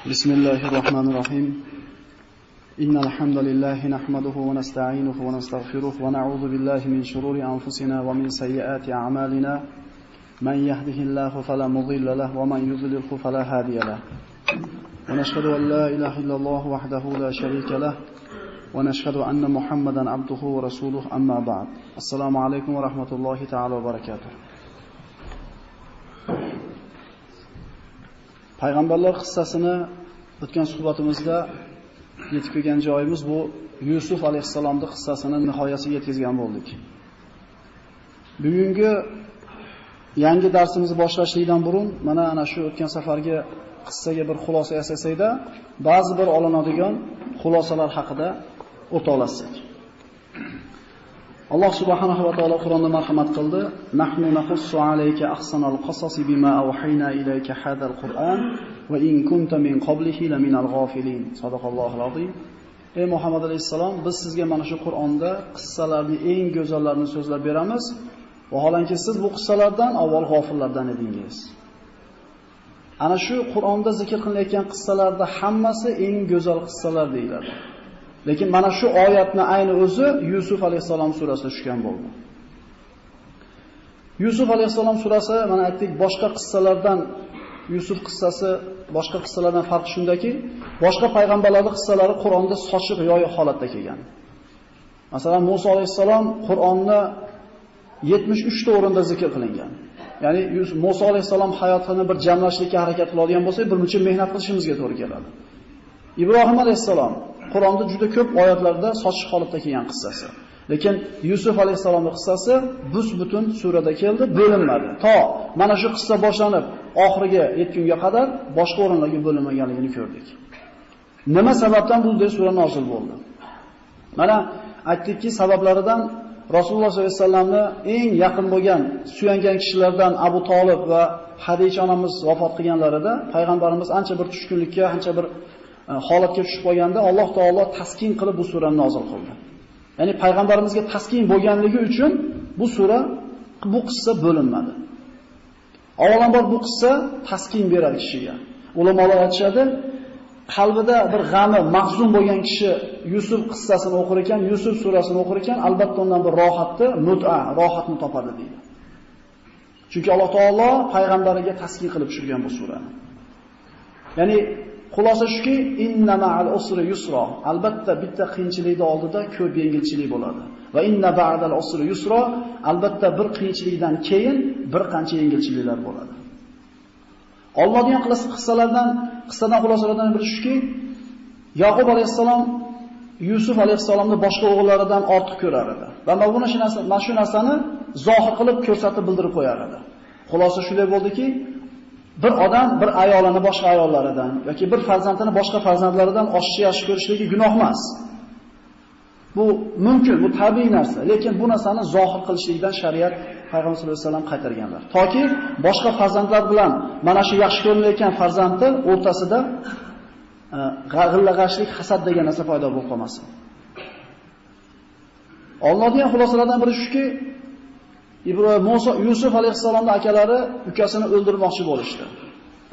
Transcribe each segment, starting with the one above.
بسم الله الرحمن الرحيم إن الحمد لله نحمده ونستعينه ونستغفره ونعوذ بالله من شرور أنفسنا ومن سيئات أعمالنا من يهده الله فلا مضل له ومن يضلله فلا هادي له ونشهد أن لا إله إلا الله وحده لا شريك له ونشهد أن محمدا عبده ورسوله أما بعد السلام عليكم ورحمة الله تعالى وبركاته. Payg'ambarlar qissasini o'tgan suhbatimizda yetib kelgan joyimiz bu Yusuf alayhisalomning qissasini nihoyasiga yetkazgan bo'ldik. Bugungi yangi darsimizni boshlashdan burun mana ana shu o'tgan safargi qissaga bir xulosa yasasakda, ba'zi bir olinadigan xulosalar haqida o'ta olasak. Alloh subhanahu va taolo Qur'onda marhamat qildi. Nahnu naqussu alayka ahsanal qasasi bima awhayna ilayka hadal Qur'an va in kunta min qablihi laminal ghafilin. Sadaqallohul azim. Ey Muhammad alayhisalom, biz sizga mana shu Qur'onda qissalarning eng go'zallarini so'zlab beramiz. Vaholanki siz bu qissalardan avval g'ofillardan edingiz. Ana shu Qur'onda zikr qilinayotgan qissalarda hammasi eng go'zal qissalar deyiladi. Lekin mana shu oyatni ayni o'zi Yusuf alayhisalom surasida tushgan bo'ldi. Yusuf alayhisalom surasi mana aytdik, boshqa qissalardan Yusuf qissasi boshqa qissalardan farqi shundaki, boshqa payg'ambarlarning qissalari Qur'onda sochiq yoyiq holatda kelgan. Masalan, Musa alayhisalom Qur'onni 73 ta o'rinda zikr qilingan. Ya'ni Musa alayhisalom hayotini bir jamlashlikka harakat qiladigan bo'lsak, bir muncha mehnat qilishimizga to'g'ri keladi. Ibrohim alayhisalom Qur'onda juda ko'p oyatlarda sochiq holatda kelgan qissasi. Lekin Yusuf alayhisalomning qissasi bus-butun surada keldi, bo'linmadi. To mana shu qissa boshlanib, oxiriga yetgunga qadar boshqa o'rinlarga bo'linmaganligini ko'rdik. Nima sababdan bu sura nozil bo'ldi? Mana aytdikki, sabablaridan Rasululloh sollallohu alayhi vasallamni eng yaqin bo'lgan, suyangan kishilardan Abu Talib va Hadicha onamiz vafot qilganlarida payg'ambarimiz ancha bir tushkunlikka, ancha bir holatga tushib qolganda Alloh taolo taskin qilib bu surani nozil qildi. Ya'ni payg'ambarimizga taskin bo'lganligi uchun bu sura, bu qissa bo'linmadi. Avvalambor bu qissa taskin beradi kishiga. Ulamolar aytishadi, qalbida bir g'ami, mahzun bo'lgan kishi Yusuf qissasini o'qir ekan, Yusuf surasini o'qir ekan, albatta undan bir rohatni topadi deydi. Chunki Alloh taolo payg'ambariga taskin qilib tushirgan bu surani. Ya'ni xulosa shuki, inna ma'al usri yusra. Albatta bitta qiyinchilikning oldida ko'p yengilchilik bo'ladi. Va inna ba'dal usri yusra. Albatta bir qiyinchilikdan keyin bir qancha yengilchiliklar bo'ladi. Allohning qissadan xulosalardan biri shuki, Yaqub alayhisalom Yusuf alayhisalomni boshqa o'g'illaridan ortiq ko'rar edi. Va mana shu narsani zohir qilib ko'rsatib bildirib qo'yar edi. Xulosa shunday bo'ldiki, bir odam bir ayolini boshqa ayollaridan yoki bir farzandini boshqa farzandlaridan oshiqcha yaxshi ko'rishligi gunoh emas. Bu mumkin, bu tabiiy narsa. Lekin bu narsani zohir qilishlikdan shariat Payg'ambar sollallohu alayhi vasallam qaytarganlar. Toki boshqa farzandlar bilan mana shu yaxshi ko'rilayotgan farzandning o'rtasida g'illag'ashlik, hasad degan narsa paydo bo'lib qolmasin. Olinadigan xulosalardan biri shuki, Yusuf alayhisalomning akalari ukasini o'ldirmoqchi bo'lishdi.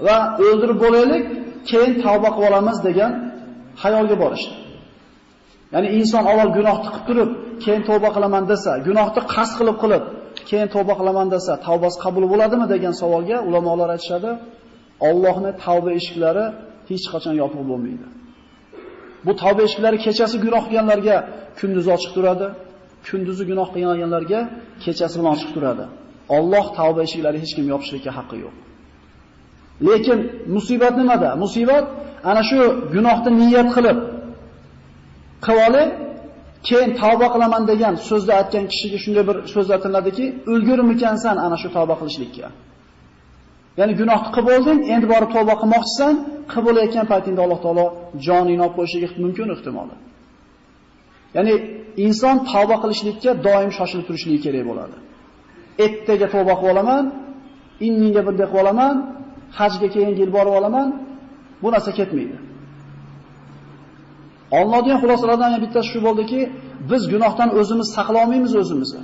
Va o'ldirib bo'laylik, keyin tavba qilib olamiz degan xayolga borishdi. Ya'ni inson avval gunohni qilib turib, keyin tavba qilaman desa, gunohni qasd qilib, keyin tavba qilaman desa, tavbasi qabul bo'ladimi degan savolga ulamolar aytishadi, Allohning tavba eshiklari hech qachon yopiq bo'lmaydi. Bu tavba eshiklari kechasi gunoh qilganlarga kunduzi ochiq turadi. Kunduzi gunoh qilganlarga kechasi bilan ochiq turadi. Alloh tavba eshiklari hech kim yopishlikka haqqi yo'q. Lekin musibat nimada? Musibat ana shu gunohni niyat qilib olib, keyin tavba qilaman degan so'zni aytgan kishiga shunday bir so'z aytiladiki, ulgurmikansan ana shu tavba qilishlikka. Ya'ni gunohni qilib olding, endi borib tavba qilmoqchisan, qilib olayotgan paytingda Alloh taolo joningni olib qo'yishiga mumkin ehtimoli. Ya'ni inson tavba qilishlikka doim shoshilib turishligi kerak bo'ladi. Ertaga tavba qilib olaman, inninga bunday qilib olaman, hajga keyingi yil borib olaman, bu narsa ketmaydi. Olinadigan xulosalardan bittasi shu bo'ldiki, biz gunohdan o'zimiz saqlay olmaymiz o'zimizni.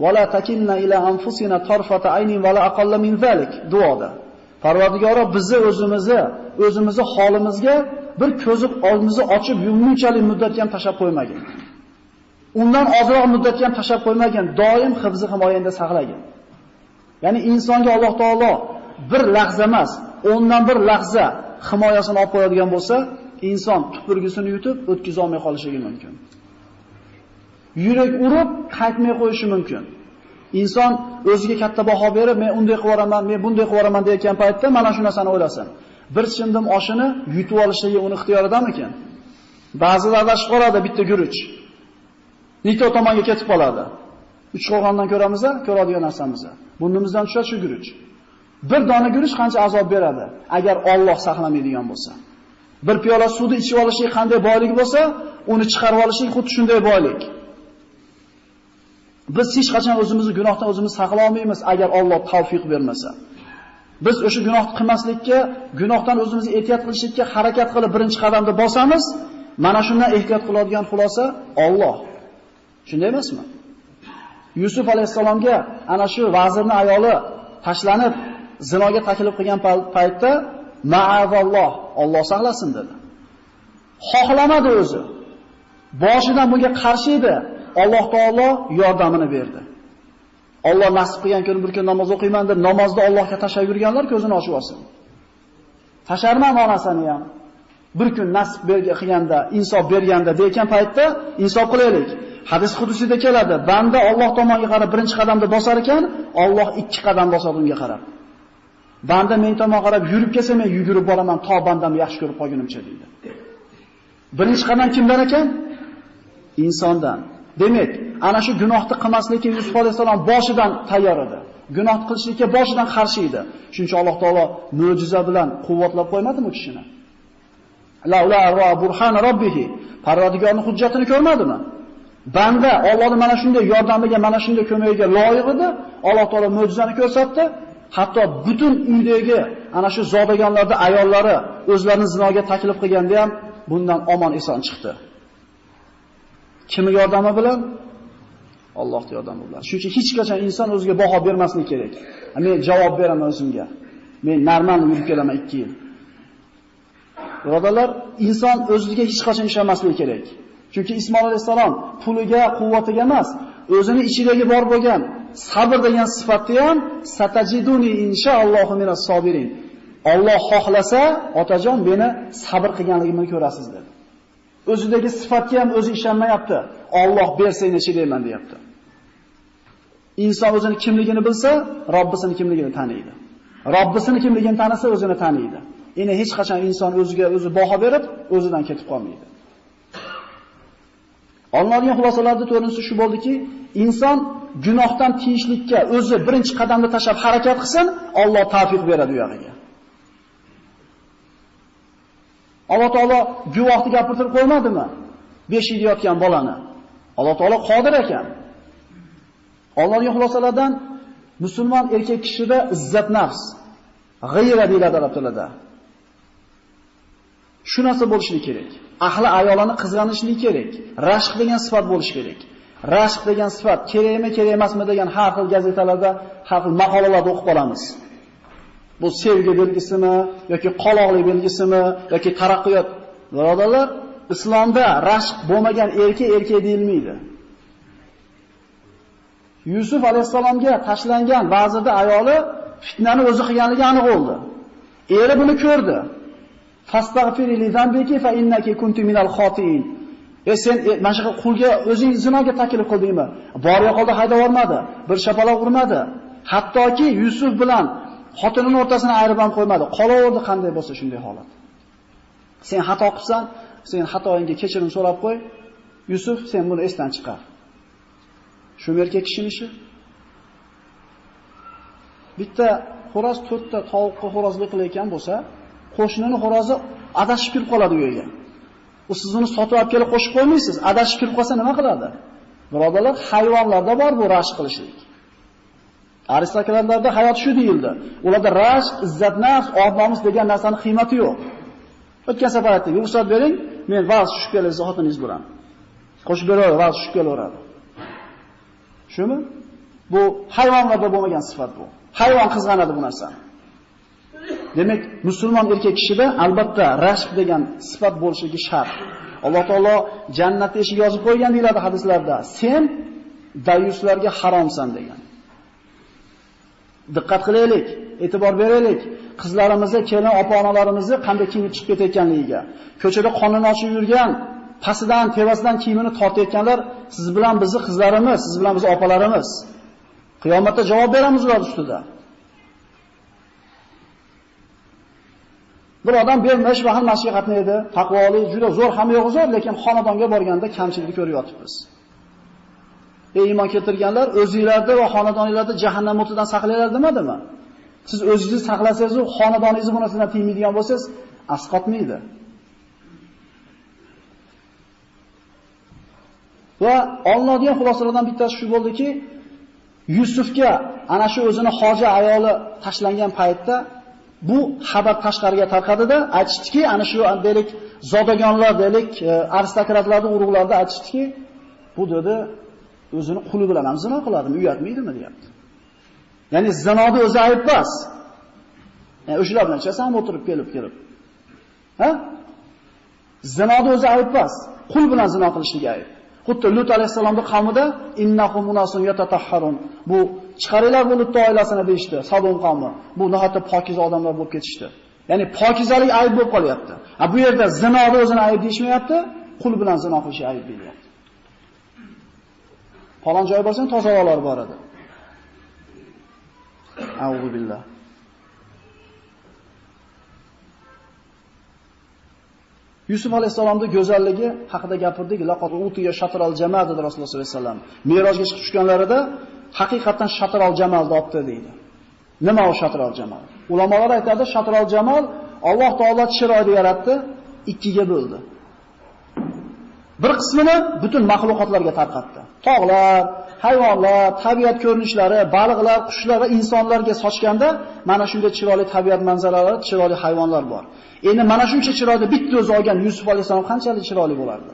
Wala takilna ila anfusina tarfata aynin wala aqalla min zalik duoda. Parvardigoro bizni o'zimizni o'zimizni holimizga bir ko'zi oldimizni ochib yummunchalik muddatga ham tashab qo'ymagin. Undan ozroq muddatga ham tashab qo'ymagin. Doim hifzi himoyangda saqlagin. Ya'ni insonga Alloh taolo bir lahza emas, 10dan bir lahza himoyasini olib qo'yadigan bo'lsa, inson tupurgisini yutib o'tkiza olmay qolishligi mumkin. Yurak urib qaytmay qo'yishi mumkin. Inson o'ziga katta baho berib, men unday qilib yuboraman, men bunday qilib yuboraman degan paytda mana shu narsani o'ylasin. Bir chimdim oshini yutib olishligi uni ixtiyoridamikin? Ba'zilar adashib qoladi bitta guruch. Nito tomonga ketib qoladi. Uch qo'rg'ondan ko'ramiz-a, ko'radigan narsamiz. Burnimizdan tushadi shu guruch. Bir dona guruch qancha azob beradi agar Alloh saqlamaydigan bo'lsa. Bir piyola suvni ichib olishlik qanday boylik bo'lsa, uni chiqarib olishlik xuddi shunday boylik. Biz hech qachon o'zimizni gunohdan o'zimiz saqlay olmaymiz agar Alloh tavfiq bermasa. Biz o'sha gunohni qilmaslikka, gunohdan o'zimizni ehtiyot qilishlikka harakat qilib birinchi qadamda bosamiz, mana shundan ehtiyot qiladigan xulosa Alloh. Shunday emasmi? Yusuf alayhisalomga ana shu vazirning ayoli tashlanib zinoga taklif qilgan paytda ma'azalloh, Alloh saqlasin dedi. Xohlamadi o'zi. Boshidan bunga qarshi edi. Alloh taolo yordamini berdi. Alloh nasib qilgan kuni bir kun namoz o'qiyman deb namozda Allohga tashab yurganlar ko'zini ochib olsin. Tasharman onasini ham. Bir kun nasib qilganda, insof berganda degan paytda insof qilaylik. Hadis qudusida keladi. Banda Alloh tomonga qarab birinchi qadamda bosar ekan, Alloh ikki qadam bosadi unga qarab. Banda men tomonga qarab yurib kelsa, men yugurib boraman, to bandamni yaxshi ko'rib qolgunimcha deydi. Birinchi qadam kimdan ekan? Insondan. Demak, ana shu gunohni qilmaslikka Yusuf alayhisalom boshidan tayyor edi. Gunoh qilishlikka boshidan qarshi edi. Shuncha Alloh taolo mo'jiza bilan quvvatlab qo'ymadimi u kishini? La ra burhan robbihi. Parvardigorning hujjatini ko'rmadimi? Banda Allohning mana shunday yordamiga, mana shunday ko'magiga loyiq edi. Alloh taolo mo'jizani ko'rsatdi. Hatto butun uydagi ana shu zodagonlarda ayollari o'zlarini zinoga taklif qilganda ham bundan omon eson chiqdi. Kimning yordami bilan? Allohning yordami bilan. Shuning uchun hech qachon inson o'ziga baho bermasligi kerak. Men javob beraman o'zimga. Men normal yurib kelaman 2 yil. Birodarlar, inson o'ziga hech qachon ishonmasligi kerak. Chunki Ismoil alayhisalom puliga, quvvatiga emas, o'zini ichidagi bor bo'lgan sabr degan sifatni ham satajiduni inshaallohu minas sobirin. Alloh xohlasa, otajon meni sabr qilganligimni ko'rasiz dedi. O'zidagi sifatga ham o'zi ishonmayapti. Alloh bersa chilayman deyapti. Inson o'zini kimligini bilsa, Robbisini kimligini taniydi. Robbisini kimligini tanisa, o'zini taniydi. Endi hech qachon inson o'ziga o'zi baho berib, o'zidan ketib qolmaydi. Olinadigan xulosalarning to'g'risi shu bo'ldiki, inson gunohdan tiyishlikka o'zi birinchi qadamda tashab harakat qilsin, Alloh tavfiq beradi u yog'iga. Alloh taolo guvohni gapirtirib qo'ymadimi? 5 yil yotgan bolani. Alloh taolo qodir ekan. Olinadigan xulosalardan musulmon erkak kishida izzat nafs, g'ayra deyiladi arab tilida. Shu narsa bo'lishi kerak. Ahli ayolani qizg'anishligi kerak. Rashq degan sifat bo'lishi kerak. Rashq degan sifat kerakmi, kerak emasmi degan har xil gazetalarda, har xil maqolalarda o'qib qolamiz. Bu sevgi belgisimi yoki qoloqlik belgisimi yoki taraqqiyot? Birodarlar, islomda rashq bo'lmagan erkak deyilmaydi. Yusuf alayhisalomga tashlangan vazirda ayoli fitnani o'zi qilganligi aniq bo'ldi. Eri buni ko'rdi. Fastaghfiri li zambiki fa innaki kunti minal khotiin. Sen mana shu qulga o'zing zinoga taklif qildingmi? Bor yo'qolda haydab yormadi, bir shapaloq urmadi. Hattoki Yusuf bilan xotinining o'rtasini ayirib ham qo'ymadi. Qolaverdi qanday bo'lsa shunday holat. Sen xato qilsan, sen xatoingga kechirim so'rab qo'y. Yusuf, sen buni esdan chiqar. Shu erkak kishining ishi. Bitta xo'roz 4 ta tovuqqa xo'rozlik qilayotgan bo'lsa, qo'shnining xo'rozi adashib kirib qoladi uyga. U siz uni sotib olib kelib qo'shib qo'ymaysiz. Adashib kirib qolsa nima qiladi? Birodarlar, hayvonlarda bor bu rashq qilishlik. Aristokratlarda hayot shu deyildi. Ularda rashq, izzat nafs, odomus degan narsaning qiymati yo'q. O'tgan safar aytdik, ruxsat bering, men vaz tushib kelay xotiningiz bilan. Qo'shib beraver, vaz tushib kelaveradi. Shumi? Bu hayvonlarda bo'lmagan sifat bu. Hayvon qizg'anadi bu narsani. Demak, musulmon erkak kishida albatta rashq degan sifat bo'lishligi shart. Alloh taolo jannatda eshik yozib qo'ygan deyiladi hadislarda. Sen dayuslarga haromsan degan. Diqqat qilaylik, e'tibor beraylik. Qizlarimizni, kelin opa-onalarimizni qanday kiyib chiqib ketayotganligiga. Ko'chada qonun ochib yurgan, pasidan, tevasidan kiyimini tortayotganlar siz bilan bizni qizlarimiz, siz bilan biz opalarimiz. Qiyomatda javob beramiz ular ustida. Bir odam bermish va ham nasihatni edi, taqvoli, juda zo'r, ham yo'q zo'r, lekin xonadonga borganda kamchilikni ko'rib yotibmiz. Iymon keltirganlar o'zingizlarda va xonadoningizlarda jahannam o'tidan saqlanglar demadimi? Siz o'zingizni saqlasangiz, xonadoningiz bu narsadan tiymaydigan bo'lsangiz, asqotmaydi. Va olinadigan xulosalardan bittasi shu bo'ldiki, Yusufga ana shu o'zini hoji ayoli tashlangan paytda bu xabar tashqariga tarqadida, aytishdiki, ana shu deylik zodagonlar, deylik aristokratlarning urug'larida aytishdiki, bu dedi o'zini quli bilan ham zino qiladimi, uyatmaydimi deyapti. Ya'ni zinoda o'zi ayb emas. Ya'ni o'shalar bilan chasan o'tirib kelib. Ha? Zinoda o'zi ayb emas. Qul bilan zino qilishligi ayb. Xuddi Lut alayhisolamning qavmida innahum munasun yatatahharun. Bu chiqaringlar bu Lut oilasini deyshti, Sodom qavmi. Bu nihoyatda pokiza odamlar bo'lib ketishdi. Ya'ni pokizalik ayb bo'lib qolyapti. Bu yerda zinoda o'zini ayb deyishmayapti, qul bilan zino qilish ayb deyilyapti. Falon joy bo'lsa tozalar bor edi. A'udhu billah. Yusuf alayhisolamning go'zalligi haqida gapirdik. Laqad utiya shatral jamal dedi Rasululloh sollallohu alayhi vasallam. Merojga chiqib tushganlarida haqiqatan shatral jamal debdi deydi. Nima u shatral jamal? Ulamolar aytadi, shatral jamal Alloh taolo chiroyli yaratdi, ikkiga bo'ldi. Bir qismini butun mahluqotlarga tarqatdi. Tog'lar, hayvonlar, tabiat ko'rinishlari, baliqlar, qushlar va insonlarga sochganda mana shunday chiroyli tabiat manzaralari, chiroyli hayvonlar bor. Endi mana shuncha chiroyli bitta o'zi olgan Yusuf alayhisalom qanchalik chiroyli bo'lardi?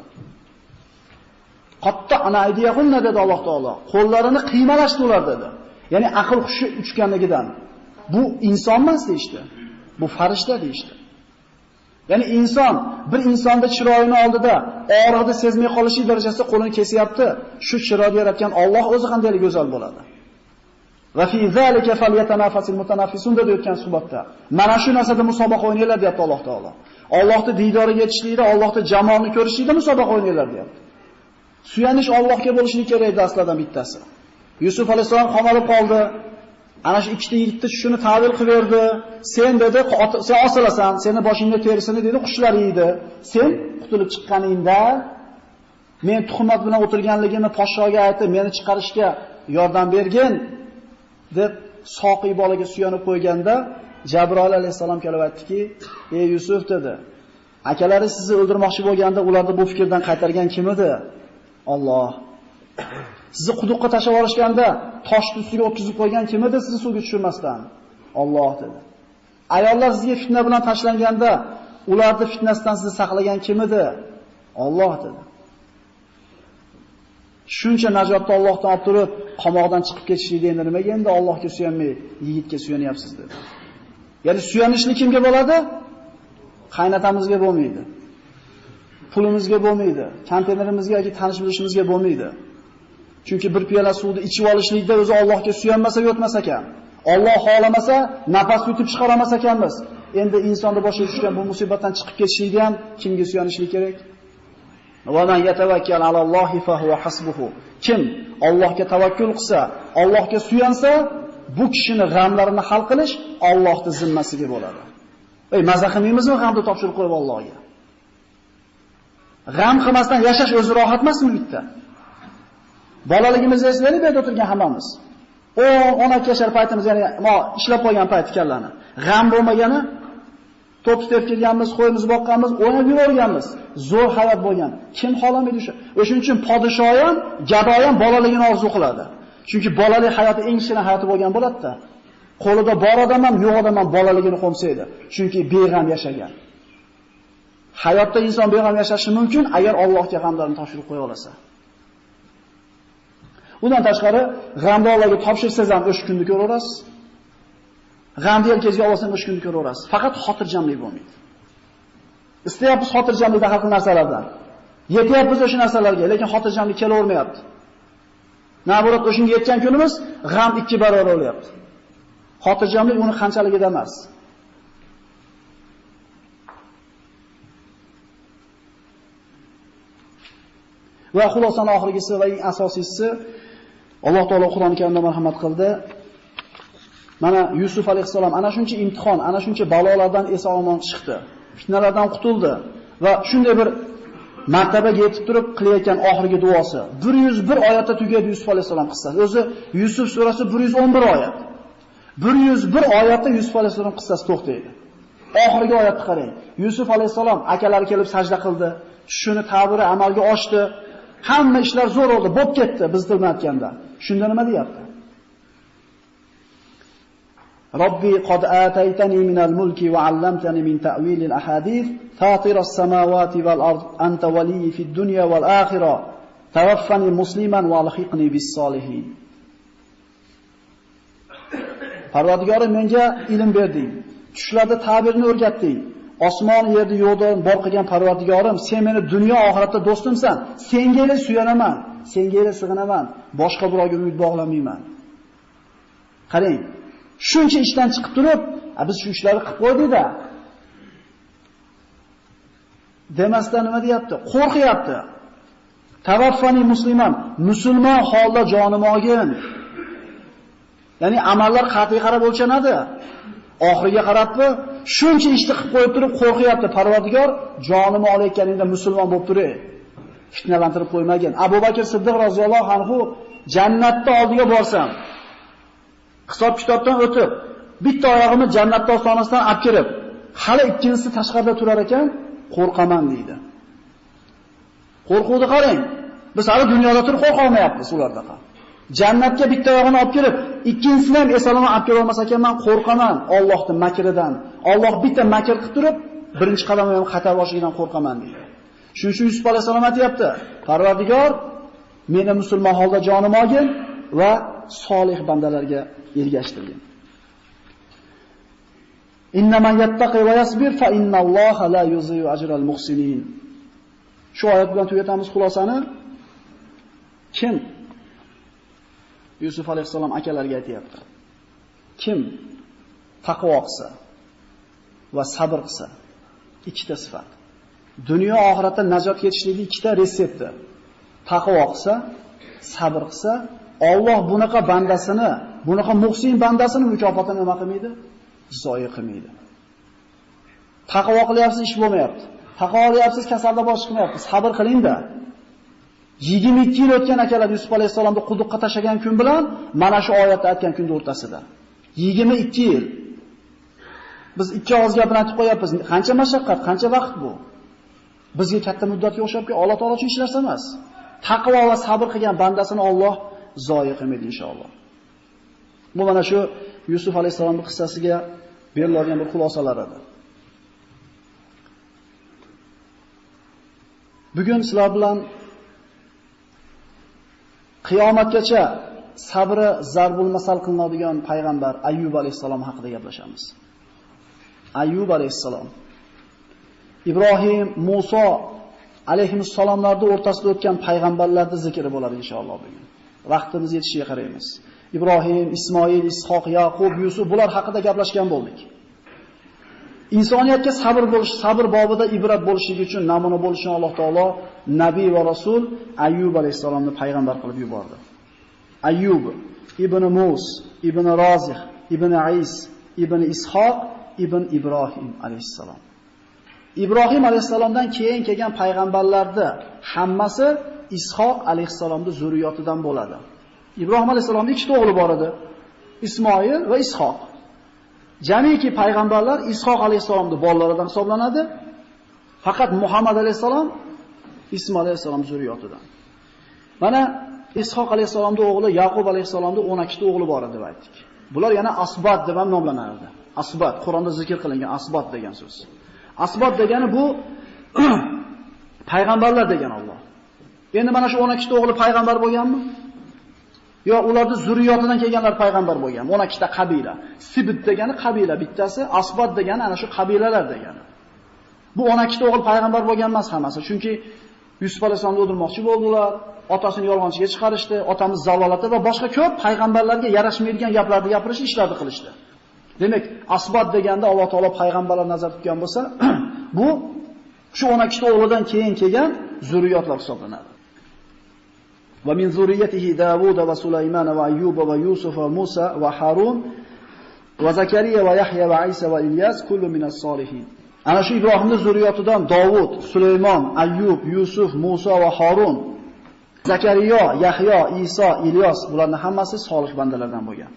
Qatta ana aydiyahunna dedi Alloh taolo. Qo'llarini qiymalashdi ular dedi. Ya'ni aql hushi uchganligidan. Bu inson emas deydi. Bu farishta deydi. Ya'ni inson bir insonda chiroyini oldida og'riqni sezmay qolishi darajasida qo'lini kesyapti. Shu chiroyni yaratgan Alloh o'zi qanday go'zal bo'ladi. Va fi zalika falyatanafasul mutanafisun deb o'tgan suhbatda. Mana shu narsada musobaqa o'ynaylar deyapti Alloh taolo. Allohning diydoriga yetishlikda, Allohning jamolini ko'rishlikda musobaqa o'ynaylar deyapti. Suyanish Allohga bo'lishi kerak edi aslida bittasi. Yusuf alayhisalom qamalib qoldi. Ana shu ikkita yigitni shuni ta'bir qilib berdi. Sen dedi, sen osilasan, seni boshingda terisini dedi, qushlar yeydi. Sen qutulib chiqqaningda men tuhmat bilan o'tirganligimni podshoga aytib, meni chiqarishga yordam bergin deb soqiy bolaga suyanib qo'yganda Jabroil alayhisalom kelib aytdiki, "Ey Yusuf" dedi. "Akalari sizni o'ldirmoqchi bo'lganda ularni bu fikrdan qaytargan kim edi? Alloh. Sizni quduqqa tashlab olishganda toshni ustiga o'tkazib qo'ygan kim edi sizni suvga tushirmasdan? Alloh" dedi. "Ayollar sizga fitna bilan tashlanganda ularni fitnasidan sizni saqlagan kim edi? Alloh" dedi. Shuncha najotni Allohdan olib turib, qamoqdan chiqib ketishlikda endi nimaga endi Allohga suyanmay, yigitga suyanyapsiz dedi. Ya'ni suyanishlik kimga bo'ladi? Qaynatamizga bo'lmaydi. Pulimizga bo'lmaydi. Konteynerimizga yoki tanish bilishimizga bo'lmaydi. Chunki bir piyola suvni ichib olishlikda o'zi Allohga suyanmasa yotmas ekan. Alloh xohlamasa nafas yutib chiqara olmas ekanmiz. Endi insonda boshiga tushgan bu musibatdan chiqib ketishlikda ham kimga suyanishlik kerak? Va man yatawakkal alallohi fa huwa hasbuhu. Kim Allohga tavakkul qilsa, Allohga suyansa, bu kishini g'amlarini hal qilish Allohning zimmasiga bo'ladi. Maza qilmaymizmi g'amni topshirib qo'yib Allohga? G'am qilmasdan yashash o'zi rohat emasmi bitta? Bolaligimizda eslaylik, bu yerda o'tirgan hammamiz. 10-12 yashar paytimiz, ya'ni ishlab qo'ygan payt kallani. G'am bo'lmagani, to'p tep kelganmiz, qo'yimiz boqqanmiz, o'ynab yurganmiz. Zo'r hayot bo'lgan. Kim xohlamaydi shu? O'shuning uchun podshoh ham, gado ham bolaligini orzu qiladi. Chunki bolalik hayoti eng shirin hayoti bo'lgan bo'ladi-da. Qo'lida bor odam ham, yo'q odam ham bolaligini qo'msaydi. Chunki beg'am yashagan. Hayotda inson beg'am yashashi mumkin agar Allohga g'amlarni topshirib qo'ya olsa. Undan tashqari, g'amni Allohga topshirsangiz ham o'sha kunni ko'raverasiz. G'amni yelkangizga olsang o'sha kunni ko'raverasiz. Faqat xotirjamlik bo'lmaydi. Istayapmiz xotirjamlikda har xil narsalardan. Yetyapmiz o'sha narsalarga, lekin xotirjamlik kelavermayapti. Navorat o'shunga yetgan kunimiz g'am 2 barobar bo'lyapti. Xotirjamlik uni qanchaligida emas. Va xulosani oxirgisi va eng asosiysi Alloh taolo Qur'oni Karimda marhamat qildi. Mana Yusuf alayhisalom ana shuncha imtihon, ana shuncha balolardan eson-omon chiqdi. Fitnalardan qutuldi va shunday bir martabaga yetib turib qilayotgan oxirgi duosi 101 oyatda tugadi Yusuf alayhisalom qissasi. O'zi Yusuf surasi 111 oyat. 101 oyatda Yusuf alayhisalom qissasi to'xtaydi. Oxirgi oyatni qarang. Yusuf alayhisalom akalari kelib sajda qildi. Shuni ta'biri amalga oshdi. Hamma ishlar zo'r bo'ldi, bo'p ketdi biz bilmayotganda. Shunda nima deyapti? Robbi qad ataytani minal mulki va 'allamtani min ta'wilil ahadith fatiras samawati val ard anta waliyyi fid dunya val akhirah tawaffani musliman va alhiqni bis solihin. Parvardigorim menga ilm berding, tushlarda ta'birni o'rgatding. Osmon yerni yo'qdan bor qilgan Parvardigorim, sen meni dunyo oxiratda do'stimsan. Senga suyanaman, senga sig'inaman, boshqa birovga umid bog'lamayman. Qarang, shuncha ishdan chiqib turib, biz shu ishlarni qilib qo'ydik-da. Demasdan nima deyapti? Qo'rqyapti. Tavaffani musliman, musulmon holda jonim olgin. Ya'ni amallar qat'iy qarab o'lchanadi. Oxiriga qarabmi? Shuncha ishni qilib qo'yib turib qo'rqyapti. Parvardigor, jonimni olayotganingda musulmon bo'lib turay. Fitnalantirib qo'ymagin. Abu Bakr Siddiq roziyallohu anhu jannatda oldiga borsam, hisob kitobdan o'tib, bitta oyog'imni jannatda ostonasidan olib kirib, hali ikkinchisi tashqarida turar ekan, qo'rqaman deydi. Qo'rquvni qarang. Biz hali dunyoda turib qo'rqa olmayapmiz ulardaqa. Jannatga bitta oyog'ini olib kirib, ikkinchisini ham esalomon olib kira olmas ekanman, qo'rqaman Allohning makridan. Alloh bitta makr qilib turib, birinchi qadamni ham xato boshidan qo'rqaman deydi. Shuning uchun Yusuf alayhisalom aytayapti: Parvardigor, meni musulmon holda jonim olgin va solih bandalarga ergashtirgin. Innaman yattaqi va yasbir fa innalloha la yuzi'u ajral muhsinin. Shu oyat bilan tugatamiz xulosani. Kim Yusuf alayhisalom akalariga aytayapti. Kim taqvo qilsa va sabr qilsa, ikkita sifat. Dunyo oxiratda najot yetishlikning ikkita retsepti. Taqvo qilsa, sabr qilsa, Alloh bunaqa bandasini, bunaqa muhsin bandasini mukofotini nima qilmaydi? Zoya qilmaydi. Taqvo qilyapsiz, ish bo'lmayapti. Taqvo qilyapsiz, kasalda bosh chiqmayapti. Sabr qiling-da. 22 yil o'tgan akalar Yusuf alayhisalomni quduqqa tashlagan kun bilan mana shu oyatda aytgan kunning o'rtasida. 22 yil. Biz ikki og'iz gap bilan aytib qo'yapmiz. Qancha mashaqqat, qancha vaqt bu? Bizga katta muddatga o'xshabki, Alloh taolo uchun ish narsa emas. Taqvo va sabr qilgan bandasini Alloh zoya qilmaydi inshaalloh. Bu mana shu Yusuf alayhisalomning qissasiga beriladigan bir xulosalar edi. Bugun sizlar bilan qiyomatgacha sabri zarbul masal qilinadigan payg'ambar Ayyub alayhisalom haqida gaplashamiz. Ayyub alayhisalom, Ibrohim, Musa alayhissalomlarning o'rtasida o'tgan payg'ambarlarning zikri bo'ladi inshaalloh bugun. Vaqtimiz yetishiga qaraymiz. Ibrohim, Ismoil, Ishoq, Yaqub, Yusuf bular haqida gaplashgan bo'ldik. Insoniyatga sabr bobida ibrat bo'lishligi uchun namuna bo'lishini Alloh taolo nabiy va rasul Ayyub alayhisalomni payg'ambar qilib yubordi. Ayyub ibn Mus, ibn Rozih, ibn Is, ibn Ishoq, ibn Ibrohim alayhisalom. Ibrohim alayhisalomdan keyin kelgan payg'ambarlarda hammasi Ishoq alayhisalomning zurriyotidan bo'ladi. Ibrohim alayhisalomning ikkita o'g'li bor edi, Ismoil va Ishoq. Jamiki payg'ambarlar Ishoq alayhisalomning bolalaridan hisoblanadi. Faqat Muhammad alayhisalom Ismoil alayhisalom zurriyotidan. Mana Ishoq alayhisalomning o'g'li Yaqub alayhisalomning 12 ta o'g'li bor edi deb aytdik. Bular yana asbat deb ham nomlanadi. Asbat, Qur'onda zikr qilingan asbat degan so'z. Asbat degani bu payg'ambarlar degan Alloh. Endi mana shu 12 ta o'g'li payg'ambar bo'lganmi? Yo ularning zurriyotidan kelganlar payg'ambar bo'lgan. 12 ta qabila. Sibit degani qabila bittasi, Asbat degani ana shu qabilalar degani. Bu 12 ta o'g'il payg'ambar bo'lgan emas hammasi. Chunki Yusuf alayhisolamni o'ldirmoqchi bo'ldilar, otasini yolg'onchiga chiqarishdi, otamiz zalolati va boshqa ko'p payg'ambarlarga yarashmaydigan gaplarni gapirishdi, ishlarni qilishdi. Demak, Asbat deganda Alloh taolo payg'ambarlar nazarda tutgan bo'lsa, bu shu 12 ta o'g'lidan keyin kelgan zurriyotlar hisoblanadi. Va min zurriyatihi Davud va Sulaymon va Ayyub va Yusuf va Musa va Harun va Zakariya va Yahya va Isa va Ilyas kullu minas solihin. Ana shu Ibrohimning zurriyotidan Davud, Sulaymon, Ayyub, Yusuf, Musa va Harun, Zakariya, Yahya, Isa, Ilyos bularning hammasi solih bandalardan bo'lgan.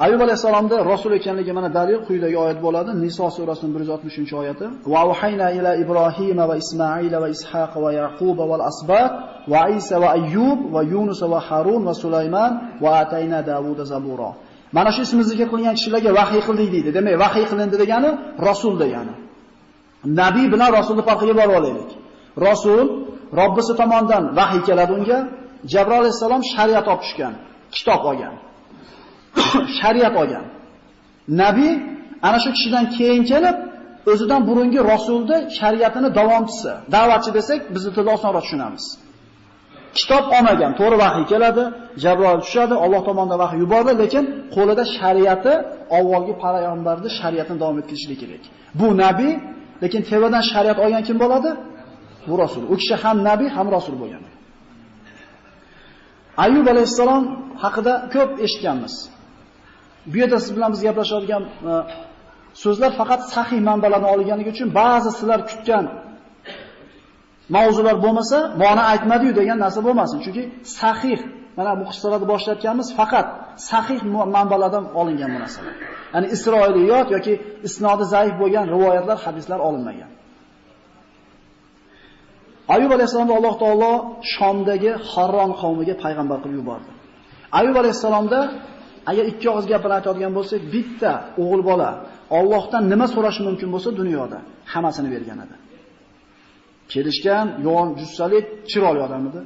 Ayyub alayhisolamda rasul ekanligi mana dalil quyidagi oyat bo'ladi. Niso surasining 160-oyati. Va wahayna ila Ibrohim va Ismoil va Ishaq va Yaqub va al-asbat va Isa va Ayyub va Yunus va Harun va Sulaymon va atayna Davuda zabura. Mana shu ismi zikr qilingan kishilarga vahiy qildik deydi. Demak, vahiy qilindi degani rasul degani. Nabiy bilan rasulni farqiga borib olaylik. Rasul Robbisi tomonidan vahiy keladi unga. Jabroil alayhisalom shariat olib tushgan, kitob olgan. Shariat olgan. Nabiy ana shu kishidan keyin kelib, o'zidan burungi rasulni shariatini davomchisi, da'vatchi desak, biz tilda osonroq tushunamiz. Kitob olmagan, to'g'ri vahiy keladi, Jabroil tushadi, Alloh tomonidan vahiy yuboriladi, lekin qo'lida shariati, avvalgi payg'ambarning shariatini davom ettirishlik kerak. Bu nabiy, lekin tevadan shariat olgan kim bo'ladi? Bu rasul. U kishi ham nabiy, ham rasul bo'lgan. Ayyub alayhisalom haqida ko'p eshitganmiz. Bu yerda siz bilan biz gaplashadigan so'zlar faqat sahih manbalardan olinganligi uchun ba'zi sizlar kutgan mavzular bo'lmasa, ma'no aytmadi-yu degan narsa bo'lmasin. Chunki sahih, mana bu qissalarni boshlatganmiz, faqat sahih manbalardan olingan bu narsalar. Ya'ni Isroiliyot yoki isnodi zaif bo'lgan rivoyatlar, hadislar olinmagan. Ayyub alayhisalomni Alloh taolo Shomdagi Harron qavmiga payg'ambar qilib yubordi. Ayyub alayhisalomda agar ikki og'iz gap bilan aytadigan bo'lsak, bitta o'g'il bola Allohdan nima so'rashi mumkin bo'lsa dunyoda hammasini bergan edi. Kelishgan, yo'g'on jussalik, chiroyli odam edi.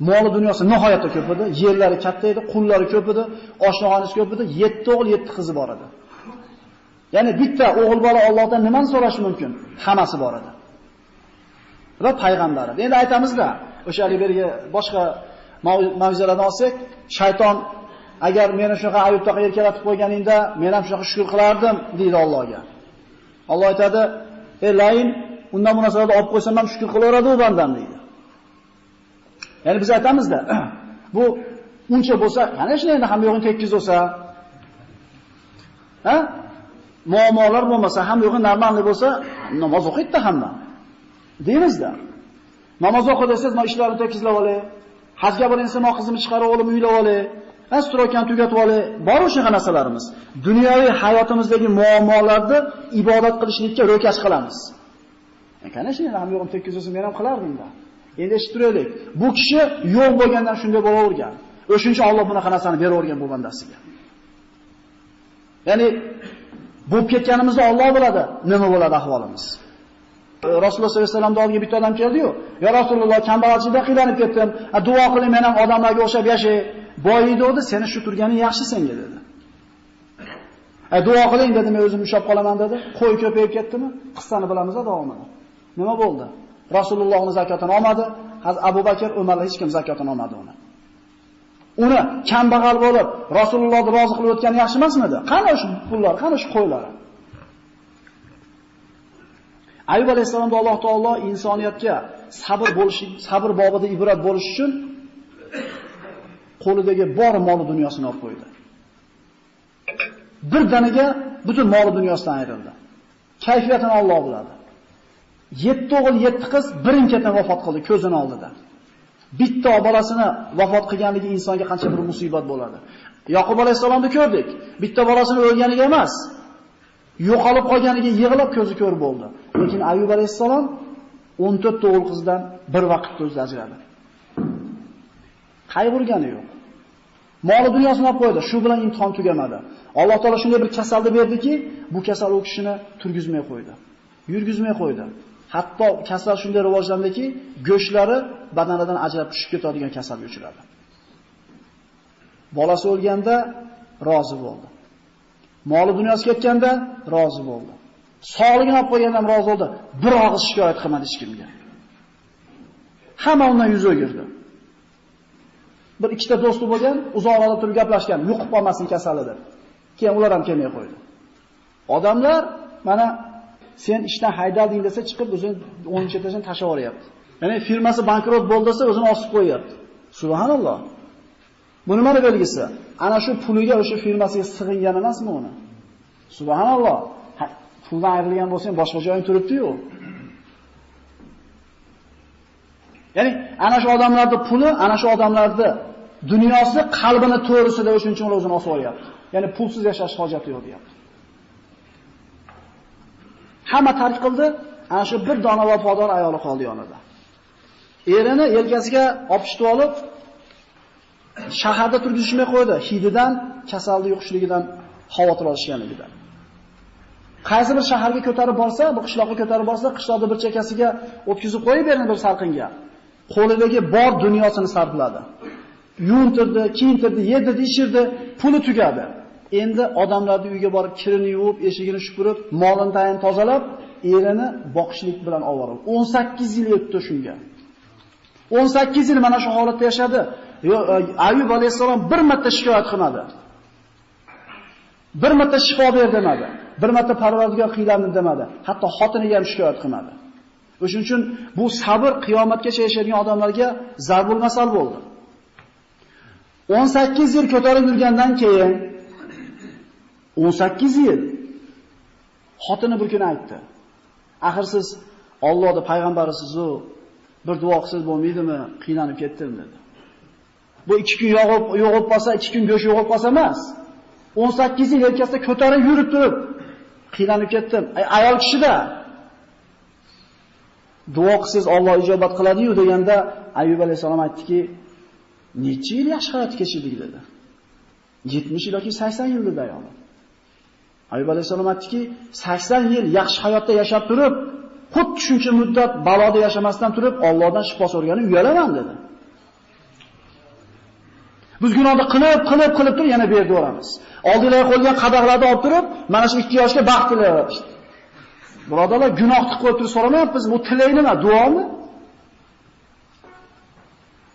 Moli dunyosi nihoyatda ko'p edi, yerlari katta edi, qullari ko'p edi, oshnaxonasi ko'p edi, 7 o'g'il, 7 qizi bor edi. Ya'ni bitta o'g'il bola Allohdan nimani so'rashi mumkin? Hammasi bor edi. Va payg'ambar. Endi aytamizda, o'sha yerga boshqa mavzularni olsak, shayton agar meni shunaqa Ayyubga erkalatib qo'yganingda, men ham shunaqa shukr qilardim, deydi Allohga. Alloh aytadi: "Ey layin, undan bu narsalarni olib qo'ysam ham shukr qilaveradi u bandam", deydi. Ya'ni biz aytamizda, bu uncha bo'lsa, qani shunday endi ham yo'g'in tekkiz bo'lsa, muammolar bo'lmasa, ham yo'g'in normalniy bo'lsa, namoz o'qiydi hamma. Deymizda. Namoz o'qi desangiz, "Men ishlarni tekizlab olay. Hajga boransam, qizimni chiqarib olib uylab olay. Astrokan tugatib olay." Bor o'sha narsalarimiz. Dunyoviy hayotimizdagi muammolarni ibodat qilishlikka ro'kash qilamiz. Qani shunday ham yo'g'im tekizsam men ham qilardim-da. Endi eshitib turaylik. Bu kishi yo'q bo'lgandan shunday bo'lavergan. O'shuncha Alloh bunaqa narsani beravergan bu bandasiga. Ya'ni bo'lib ketganimizda Alloh biladi, nima bo'ladi ahvolimiz. Rasululloh sollallohu alayhi vasallamning oldiga bitta odam keldi-yu, "Ya Rasululloh, kambag'alchilikdan qiynalib ketdim. Duo qiling, men ham odamlarga o'xshab yashay. Boyiydi o'di, seni shu turganing yaxshi senga" dedi. Duo qiling dedi, "Men o'zim ushab qolaman" dedi. Qo'y ko'payib ketdimi? Qissani bilamiz davomini. Nima bo'ldi? Rasulullohning zakotini olmadi, Hazrat Abu Bakr, Umar hech kim zakotini olmadi uni. Uni kambag'al bo'lib, Rasulullohni rozi qilib o'tgani yaxshi emasmidi? Qani shu pullar, qani shu qo'ylar? Ayyub alayhisolamda Alloh taolo insoniyatga sabr bobida ibrat bo'lish uchun qo'lidagi bor mol dunyosini olib qo'ydi. Bir daniga butun mol dunyosidan ayrildi. Kayfiyatini Alloh biladi. 7 o'g'il, 7 qiz birin-ketin vafot qildi ko'zini oldida. Bitta bolasini vafot qilganligi insonga qancha bir musibat bo'ladi. Yaqub alayhisolamni ko'rdik. Bitta bolasini o'lganiga emas, yo'qolib qolganiga yig'lab ko'zi ko'r bo'ldi. Lekin Ayyub alayhisalom 14 o'g'il qizdan bir vaqtda o'zi ajradi. Qayg'urgani yo'q. Moli dunyosini olib qo'ydi. Shu bilan imtihon tugamadi. Alloh taolo shunday bir kasalni berdiki, bu kasal u kishini turgizmay qo'ydi. Yurgizmay qo'ydi. Hatto kasal shunday rivojlandiki, go'shtlari badanidan ajrab tushib ketadigan kasalga uchradi. Bolasi o'lganda rozi bo'ldi. Moli dunyosi ketganda rozi bo'ldi. Sog'ligini olib qo'yganda ham rozi bo'ldi. Bir og'iz shikoyat qilmadi hech kimga. Hamma undan yuz o'girdi. Bir ikkita do'sti bo'lgan, uzoqlarda turib gaplashgan, yuqib qolmasin kasali deb. Keyin ular ham kelmay qo'ydi. Odamlar mana sen ishdan haydalding desa chiqib o'zini 10-etadan tashlab yuboryapti. Ya'ni firmasi bankrot bo'ldi desa o'zini osib qo'yapti. Subhanalloh. Bu nima belgisi? Ana shu puliga o'sha firmasiga sig'ingan emasmi uni? Subhanalloh. Puldan ayrilgan bo'lsa ham boshqa joydan turibdi-yu. Ya'ni ana shu odamlarning puli, ana shu odamlarning dunyosi qalbini to'risida o'shuning uchun o'zini osib olyapti. Ya'ni pulsiz yashash hojati yo'q deyapti. Hamma tark qildi, ana shu bir dona vafodor ayoli qoldi yonida. Erini yelkasiga opishib olib, shaharda turgizishmay qo'ydi. Hididan, kasallik yuqishligidan xavotir olishganligidan. Qaysi bir shaharga ko'tarib borsa, bu qishloqqa ko'tarib borsa, qishloqda bir chekkasiga o'tkazib qo'yib berini bir salqinga. Qo'lidagi bor dunyosini sarfladi. Yuntirdi, kiyintirdi, yedirdi, ichirdi, puli tugadi. Endi odamlarning uyiga borib kirini yuvib, eshigini shupurib, molini tayin tozalab, erini boqishlik bilan ovora. 18 yil o'tdi shunga. 18 yil mana shu holatda yashadi. Ayyub alayhisalom bir marta shikoyat qilmadi. Bir marta shifo ber demadi. Bir marta Parvardigor qiylandim demadi. Hatto xotiniga ham shikoyat qilmadi. O'shuning uchun bu sabr qiyomatgacha yashaydigan odamlarga zarbul masal bo'ldi. 18 yil ko'tarib yurgandan keyin 18 yil xotini bir kun aytdi. Axir siz Allohning payg'ambarisiz-ku, bir duo qilsangiz bo'lmaydimi? Qiylanib ketdim dedi. Bu 2 kun yo'g'ib qolsa, 2 kun go'sht yo'g'ib qolsa emas. 18 yil yelkasida ko'tarib yurib turib qiylanib ketdim. Ayol kishida duo qilsangiz Alloh ijobat qiladi-yu deganda Ayyub alayhisalom aytdiki, necha yil yaxshi hayot kechirdik dedi. 70 yoki 80 yil dedi ayol. Ayyub alayhisalom aytdiki, 80 yil yaxshi hayotda yashab turib, xuddi shuncha muddat baloda yashamasdan turib Allohdan shifo so'rgani uyalaman dedi. Biz gunohni qilib turib yana berdi o'ramiz. Oldilariga qo'ygan qadoqlarni olib turib, mana shu 2 yoshga baxt tilayapmiz. Birodarlar, gunoh qilib qo'yib turib so'ramayapmiz. Bu tilay nima? Duomi?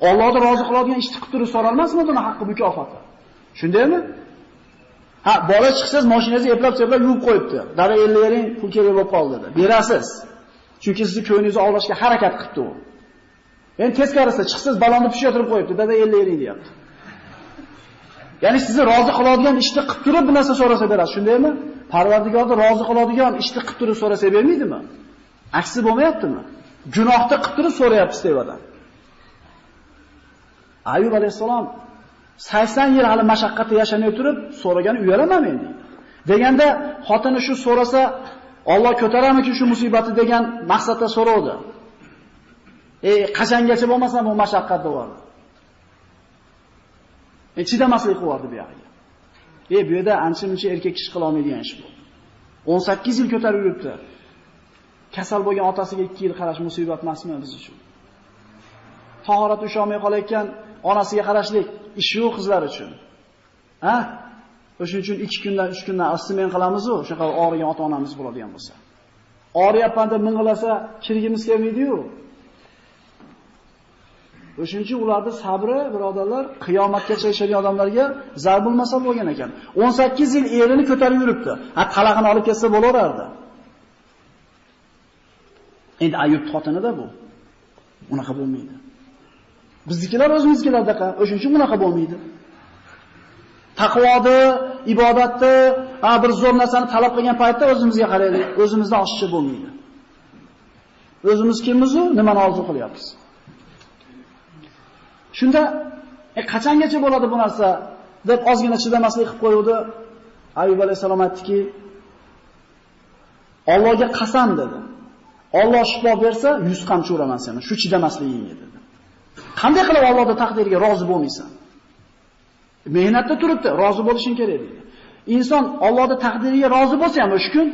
Allohni rozi qiladigan ishni qilib turib so'ralmasmi buni haqqi mukofoti? Shundaymi? Ha, bola chiqsangiz mashinangizni eplab-seplab yuvib qo'yibdi. Dara 50 bering, pul kerak bo'lib qoldi dedi. Berasiz. Chunki sizni ko'nglingizni ovlashga harakat qilibdi u. Endi teskarisi chiqsangiz balonni pishirib qo'yibdi. Dada 50 bering deyapti. Ya'ni sizni rozi qiladigan ishni qilib turib bir narsa so'rasa berasiz, shundaymi? Parvardigorni rozi qiladigan ishni qilib turib so'rasa bermaydimi? Aksi bo'lmayaptimi? Gunohni qilib turib so'rayapsiz devadan. Ayyub alayhisalom 80 yil hali mashaqqatda yashamay turib so'ragan uyalaman men deydi. Deganda xotini shu so'rasa Alloh ko'taramikin shu musibatni degan maqsadda so'rovdi. Qachongacha bo'lmasa bu mashaqqat bo'ladi. Chidamaslik qilardi bu yerga. Bu yerda ancha-muncha erkak kishi qila olmaydigan ish bu. 18 yil ko'tarib yuribdi. Kasal bo'lgan otasiga 2 yil qarash musibat emasmi biz uchun? Tahorat usholmay qolayotgan onasiga qarashlik ish yo'q qizlar uchun. Ha? O'shuning uchun 2 kundan 3 kundan asmen qilamiz-ku, o'shaqa og'rigan ota-onamiz bo'ladigan bo'lsa. Og'riyapman deb ming'ilasa, kirgimiz kelmaydi-yu. O'shuning uchun ularning sabri, birodarlar, qiyomatgacha yashaydigan odamlarga zarbul masal bo'lgan ekan. 18 yil erini ko'tarib yuribdi. Ha, talaqini olib ketsa bo'laverardi. Endi Ayyub xotinida bu. Unaqa bo'lmaydi. Biznikilar o'zimizkilardaqa, o'shuning uchun unaqa bo'lmaydi. Taqvodi, ibodatni, bir zo'r narsani talab qilgan paytda o'zimizga qaraylik, o'zimizdan oshiqcha bo'lmaydi. O'zimiz kimmiz-ku, nimani orzu qilyapmiz? Shunda qachongacha bo'ladi bu narsa deb ozgina chidamaslik qilib qo'yuvdi. Ayyub alayhisalom aytdiki, Allohga qasam dedi. Alloh shifo bersa, 100 qamchi uraman seni, shu chidamasligingga dedi. Qanday qilib Allohning taqdiriga rozi bo'lmaysan? Mehnatda turibdi, rozi bo'lishing kerak dedi. Inson Allohning taqdiriga rozi bo'lsa ham o'sha kun,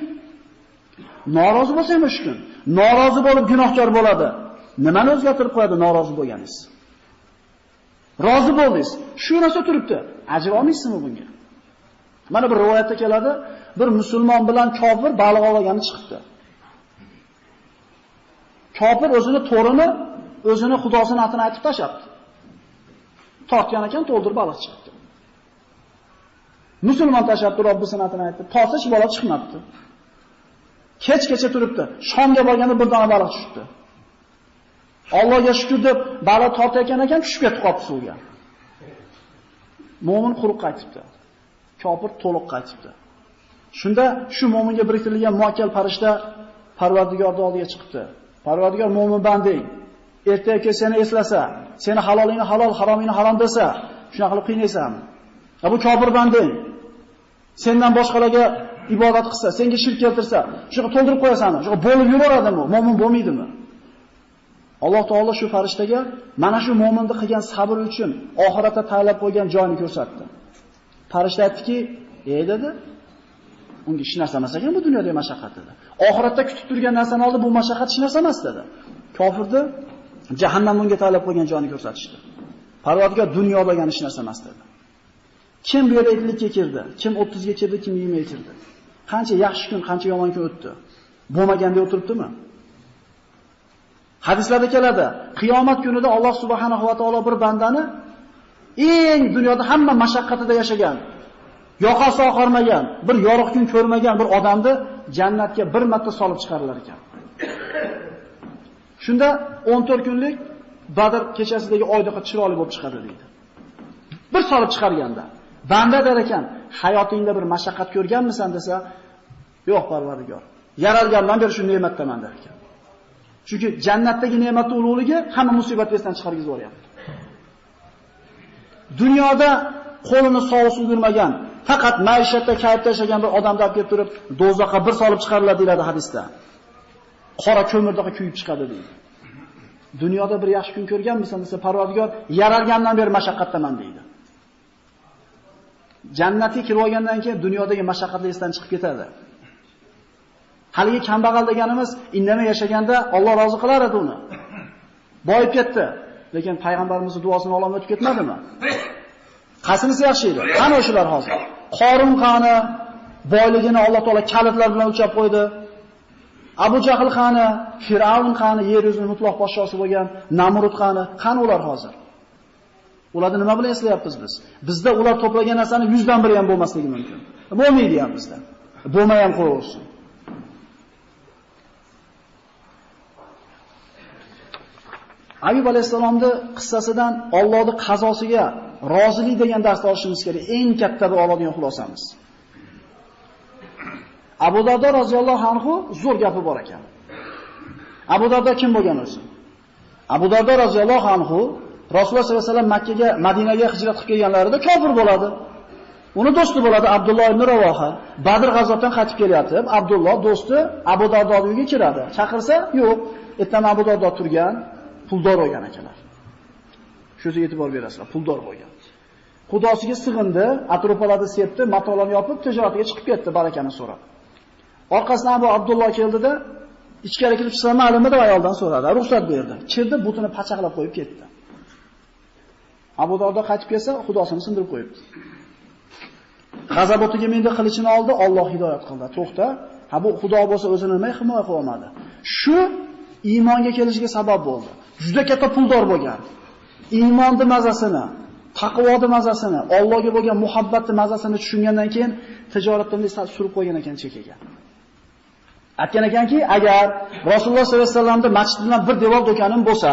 norozi bo'lsa ham o'sha kun, norozi bo'lib gunohkor bo'ladi. Nimani o'zgartirib qo'yadi norozi bo'lganingiz? Rozi bo'ldingiz. Shu narsa turibdi. Ajr olmaysizmi bunga? Mana bir rivoyatda keladi, bir musulmon bilan kofir baliq ovlagani chiqibdi. Kofir o'zini to'rini, o'zini xudosini atini aytib tashlabdi. Tortgan ekan, to'ldirib baliq chiqdi. Musulmon tashlabdi, Robbisini atini aytdi. Tortsa hech bola chiqmabdi. Kechgacha turibdi. Shomga borganda bir dona baliq tushibdi. Allohga shukr deb baliq tortayotgan ekan, tushib ketib qolibdi suvga. Mo'min quruq qaytibdi. Kofir to'liq qaytibdi. Shunda shu mo'minga biriktirilgan muakkal farishta Parvardigorning oldiga chiqibdi. Parvardigor mo'min banding, ertaga seni eslasa, seni halolingni halol, haromingni harom desa, shunaqa qilib qiynaysanmi? Bu kofir banding. Sendan boshqalarga ibodat qilsa, senga shirk keltirsa, shunaqa to'ldirib qo'yasanmi? Shunaqa bo'lib yuraveradimi? Mo'min bo'lmaydimi? Alloh taolo shu farishtaga mana shu mo'minni qilgan sabr uchun oxiratda tayyorlab qo'ygan joyini ko'rsatdi. Farishta aytdiki, dedi, unga hech narsa emas ekan bu dunyodagi mashaqqat dedi. Oxiratda kutib turgan narsani oldi, bu mashaqqat hech narsa emas dedi. Kofirni jahannam unga tayyorlab qo'ygan joyini ko'rsatishdi. Parvardigor dunyoda hech narsa emas dedi. Kim bu yerga 50 ga kirdi, kim 30 ga kirdi, kim 20 ga kirdi. Qancha yaxshi kun, qancha yomon kun o'tdi. Bo'lmaganda o'tiribdimi? Hadislarda keladi, qiyomat kunida Alloh subhanahu va taolo bir bandani eng dunyoda hamma mashaqqatida yashagan, yoqasi oqarmagan, bir yorug' kun ko'rmagan bir odamni jannatga bir marta solib chiqarilar ekan. Shunda 14 kunlik Badr kechasidagi oydaqa chiroyli bo'lib chiqadi deydi. Bir solib chiqarganda, banda der ekan, hayotingda bir mashaqqat ko'rganmisan desa, yo'q Parvardigor. Yaralgandan beri shu ne'matdaman der ekan. Chunki jannatdagi ne'matning ulug'ligi hamma musibatni esdan chiqarib yuboryapti. Dunyoda qo'lini sovuq sug'urmagan, faqat maishatda kayfda yashagan bir odamni olib kelib turib, do'zaxga bir solib chiqariladi deyiladi hadisda. Qora ko'mirdaqa kuyib chiqadi deydi. Dunyoda bir yaxshi kun ko'rganmisan desa, Parvardigor yaralgandan beri mashaqqatdaman deydi. Jannatga kirib olgandan keyin dunyodagi mashaqqatlar esdan chiqib ketadi. Haligi kambag'al deganimiz indamay yashaganda Alloh rozi qilar edi uni. Boyib ketdi, lekin payg'ambarimizning duosini olib o'tib ketmadimi? Qasinisi yaxshi edi. Qani o'shalar hozir? Qorun qani, boyligini Alloh taolo kalitlar bilan o'lchab qo'ydi. Abu Jahl qani, Firavun qani, yer yuzining mutlaq podshosi bo'lgan Namrud qani ular hozir? Ularni nima bilan eslayapmiz biz? Bizda ular to'plagan narsani 100 dan biri ham bo'lmasligi mumkin. Bo'lmaydi ham bizda. Bo'lmay ham qo'yaversin. Ayyub alayhisalomning qissasidan Allohning qazosiga rozilik degan darsni olishimiz kerak. Eng katta bir oladigan xulosamiz. Abu Dardo roziyallohu anhu zo'r gapi bor ekan. Abu Dardo kim bo'lgan o'zi? Abu Dardo roziyallohu anhu Rasululloh sollallohu alayhi vasallam Makka ga, Madinaga hijrat qilib kelganlarida kofir bo'ladi. Uni do'sti bo'ladi Abdulloh ibn Ravoha. Badr g'azotidan qaytib kelyapti. Abdulloh do'sti Abu Dardo uyiga kiradi. Chaqirsa, yo'q, ertaga Abu Dardo turgan, puldor bo'lgan ekanlar. Shuga e'tibor berasizlar, puldor bo'lgan. Xudosiga sig'indi, atropalarni sepdi, matolarni yopib, tijoratiga chiqib ketdi, barakani so'rab. Orqasidan Abu Abdulloh keldida, ichkari kirib chiqsa ma'lummi deb ayoldan so'radi, ruxsat berdi. Chirdi, butini pachaqlab qo'yib ketdi. Abu Dardo qaytib kelsa, xudosini sindirib qo'yibdi. G'azab o'tiga menda qilichini oldi, Alloh hidoyat qildi. To'xta, ha bu Xudo bo'lsa o'zini nima himoya qila olmadi. Shu iymonga kelishiga sabab bo'ldi. Juda katta puldor bo'lgan. Iymonning mazasini, taqvoning mazasini, Allohga bo'lgan muhabbatning mazasini tushungandan keyin tijoratdan surib qo'ygan ekan chekaga. Aytgan ekanki, agar Rasululloh sollallohu alayhi vasallamning masjid bilan bir devor do'konim bo'lsa,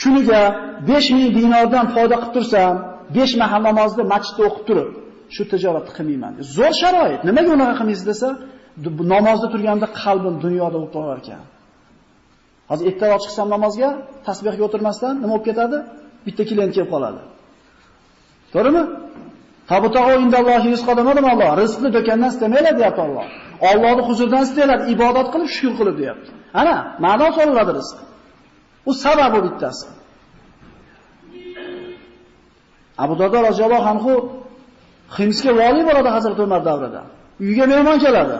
kuniga 5000 dinordan foyda qilib tursam, 5 mahal namozni masjidda o'qib turib, shu tijoratni qilmayman. Zo'r sharoit. Nimaga unaqa qilmaysiz desa, namozda turganda qalbim dunyoda bo'lib qolar ekan. Hozir ertaroq chiqsam namozga, tasbihga o'tirmasdan nima bo'lib ketadi? Bitta klient kelib qoladi. To'g'rimi? Tabutag'o indallohi rizqo demadimi Alloh? Rizqni do'kondan istamaylar deyapti Alloh. Allohning huzuridan istaylar, ibodat qilib, shukr qilib deyapti. Ana, ma'no so'raladi rizq. U sababi bittasi. Abu Dardo roziyallohu anhu Himsga vali bo'ladi Hazrat Umar davrida. Uyga mehmon keladi.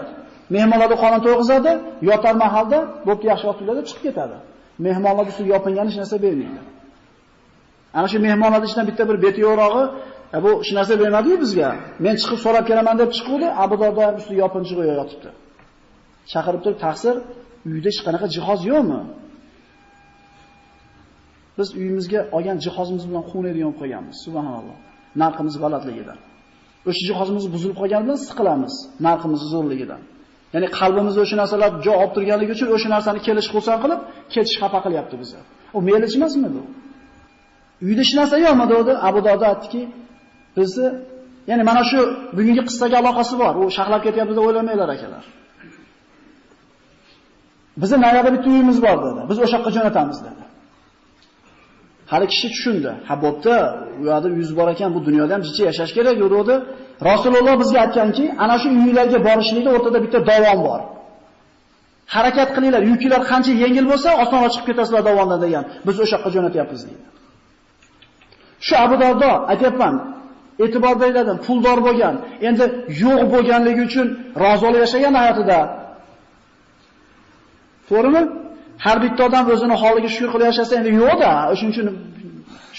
Mehmonlarga qonun to'yg'izadi, yotar mahalda bo'pti yaxshi otiladi, chiqib ketadi. Mehmonlar ustiga yopingan hech narsa bermaydi. Ana shu mehmonlar ichidan bitta bir beti yo'rog'i Bu hech narsa bermadi-ku bizga. Men chiqib so'rab kelaman deb chiquvdi, Abu Dardo ham ustida yopinchiq yotibdi. Chaqirib turib, "Taqsir, uyda hech qanaqa jihoz yo'qmi?" Biz uyimizga olgan jihozimiz bilan quvnaydigan bo'lib qolganmiz. Subhanalloh. Narximiz g'alatligidan. O'sha jihozimiz buzilib qolgani bilan siqilamiz, narximiz zo'rligidan. Ya'ni qalbimizda o'sha narsalar joy olib turganligi uchun o'sha narsani kelish xursand qilib, ketish xafa qilyapti bizni. U melish emasmi bu? Uyda hech narsa yo'qmi dedi. Abu Dardo aytdiki, bizni, ya'ni mana shu bugungi qissaga aloqasi bor. U shaxlab ketyapti deb o'ylamanglar akalar. Bizning nayada bitta uyimiz bor dedi. Biz o'sha yoqqa jo'natamiz dedi. Hali kishi tushundi. Ha bo'pti, u yerda uyingiz bor ekan, bu dunyoda ham jicha yashash kerak dedi. Rasululloh bizga aytganki, ana shu uylarga borishlikda o'rtada bitta dovon bor. Harakat qilinglar, yuklar qancha yengil bo'lsa, osonroq chiqib ketasizlar dovondan degan. Biz o'sha yoqqa jo'natyapmiz dedi. Shu Abu Dardo aytayapman, e'tibor berdim, puldor bo'lgan, endi yo'q bo'lganligi uchun rozi yashagan hayotida. To'g'rimi? Har bitta odam o'zini holiga shukr qilib yashasa endi yo'q-da, o'shuning uchun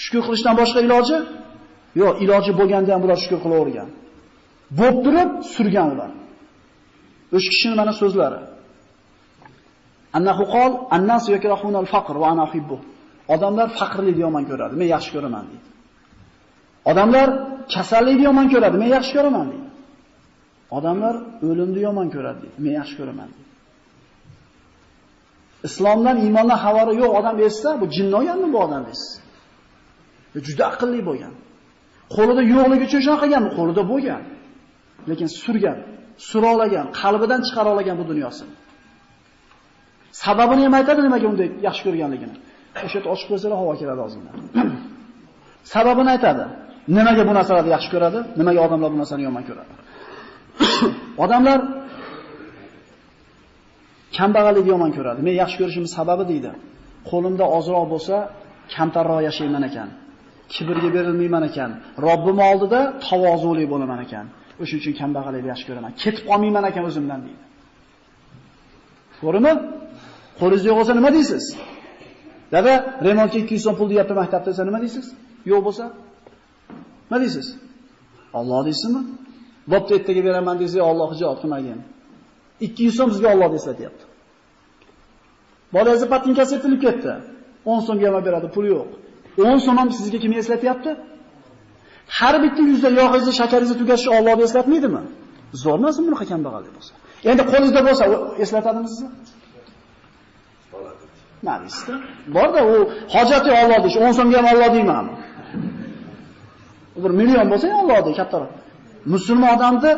shukr qilishdan boshqa iloji yo'q, iloji bo'lganda ham ular shukr qilavergan. Bo'p turib surgan ular. O'sha kishining mana so'zlari. Annahu qol, annas yakrahuna al-faqr va ana uhibbu. Odamlar faqrlikni yomon ko'radi, men yaxshi ko'raman deydi. Odamlar kasallikni yomon ko'radi, men yaxshi ko'raman deydi. Odamlar o'limni yomon ko'radi deydi, men yaxshi ko'raman deydi. Islomdan, iymondan xabari yo'q odam esa, bu jinni olganmi bu odam esa? Juda aqlli bo'lgan. Qo'lida yo'qligi uchun shunaqa qilganmi? Qo'lida bo'lgan. Lekin surgan, sura olagan, qalbidan chiqara olagan bu dunyosini. Sababini ham aytadi nimaga unday yaxshi ko'rganligini. O'sha yerda ochib qo'ysalar havo keladi ozgina. Sababini aytadi. Nimaga bu narsalarni yaxshi ko'radi? Nimaga odamlar bu narsani yomon ko'radi? Odamlar kambag'allikni yomon ko'radi. Men yaxshi ko'rishimning sababi deydi. Qo'limda ozroq bo'lsa, kamtarroq yashayman ekan. Kibrga berilmayman ekan. Robbim oldida tavozulik bo'laman ekan. O'shuning uchun kambag'allikni yaxshi ko'raman. Ketib qolmayman ekan o'zimdan deydi. To'g'rimi? Qo'lingizda yo'q bo'lsa nima deysiz? Dada, remontga 200 so'm pul deyapti maktabda, desa nima deysiz? Yo'q bo'lsa? Nima deysiz? Alloh deysizmi? Bo'pti, ertaga beraman desa, Alloh ijod qilmagan. 200 so'm bizga Alloh eslatyapti. Bolangizni patinkasi etilib ketdi. 10 so'mga ham beradi, pul yo'q. 10 so'm ham sizga kim eslatyapti? Har bitta yuzda yog'ingizni, shakaringizni tugatishni Alloh eslatmaydimi? Zo'r emasmi bunaqa kambag'allik bo'lsa? Endi qo'lingizda bo'lsa eslatadimi sizni? Ma'nisida. Borda u hojati Alloh deyish, 10 so'mga ham Alloh deyman. Bir million bo'lsa ham Alloh dey, kattaroq. Musulmon odamni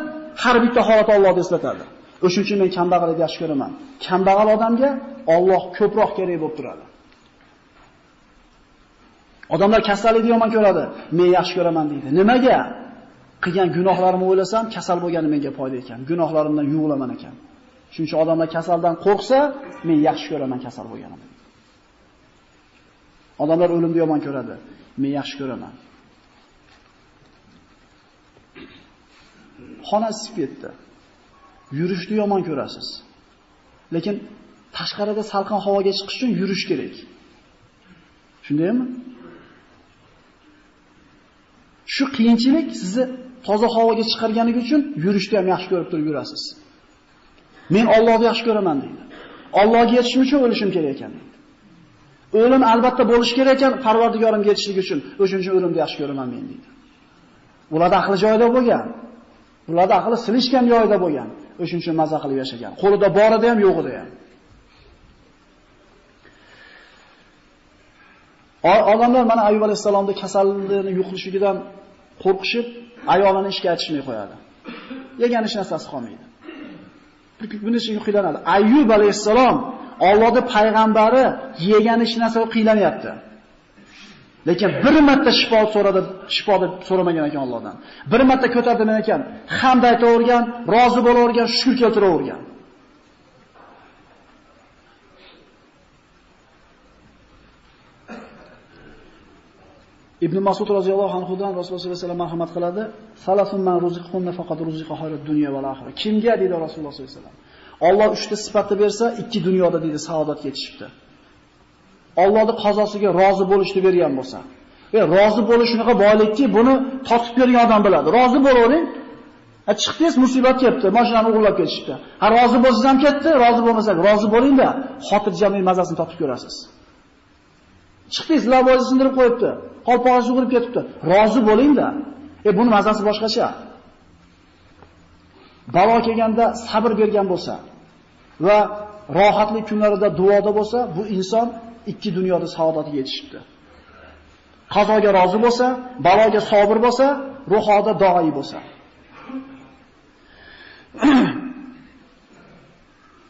har bitta holat Allohni eslatadi. O'shuning uchun men kambag'allikni yaxshi ko'raman. Kambag'al odamga Alloh ko'proq kerak bo'lib turadi. Odamlar kasallikni yomon ko'radi, men yaxshi ko'raman deydi. Nimaga? Qilgan gunohlarimni o'ylasam, kasal bo'lgani menga foyda ekan. Gunohlarimdan yuvilaman ekan. Shuning uchun odamlar kasaldan qo'rqsa, men yaxshi ko'raman kasal bo'lganimni. Odamlar o'limni yomon ko'radi, men yaxshi ko'raman. Xona isib ketdi. Yurishni yomon ko'rasiz. Lekin tashqarida salqin havoga chiqish uchun yurish kerak. Shundaymi? Shu qiyinchilik sizni toza havoga chiqarganligi uchun yurishni ham yaxshi ko'rib turib yurasiz. Men Allohni yaxshi ko'raman deydi. Allohga yetishim uchun o'lishim kerak ekan deydi. O'lim albatta bo'lish kerak ekan, Parvardigorimga yetishligi uchun, o'shuning uchun o'limni yaxshi ko'raman men deydi. Ular aqli joyida bo'lgan. Ularda aqli silishgan joyida bo'lgan. O'shuning uchun maza qilib yashagan. Qo'lida borida ham, yo'g'ida ham. Odamlar mana Ayyub alayhisalomning kasalligini yo'qlishidan qo'rqishib, ayolini ishga aytishmay qo'yadi. Yegan ish narsasi qolmaydi. Buni uchun qiynaladi. Ayyub alayhisalom Allohning payg'ambari yegan ish narsaga qiynalanyapti. Lekin bir marta shifo so'radi, shifoni so'ramagan ekan Allohdan. Bir marta ko'tardilar ekan, hamd aytavergan, rozi bo'lavergan, shukr keltiravergan. Ibn Mas'ud roziyallohu anhudan Rasululloh sollallohu alayhi vasallam marhamat qiladi. Salasun man ruziqhunna faqat ruziqa xayrud dunya val oxirah. Kimga dedi Rasululloh sollallohu alayhi vasallam? Alloh 3 ta sifatni bersa, 2 dunyoda dedi saodatga yetishibdi. Allohning qazosiga rozi bo'lishni bergan bo'lsa, Rozi bo'lish shunaqa boylikki, buni totib ko'rgan odam biladi. Rozi bo'lavering. Chiqdingiz, musibat kelibdi, mashinani o'g'irlab ketishdi. Rozi bo'lsangiz ham ketdi, rozi bo'lmasak, rozi bo'ling-da, xotirjamlik mazasini totib ko'rasiz. Chiqdingiz, lavozni sindirib qo'yibdi, qolpog'i sug'urib ketibdi. Rozi bo'ling-da. Buni mazasi boshqacha. Balo kelganda sabr bergan bo'lsa va rohatli kunlarida duoda bo'lsa, bu inson ikki dunyoda saodatga yetishibdi. Qazoga rozi bo'lsa, baloga sabr bo'lsa, ruhoda doiy bo'lsa.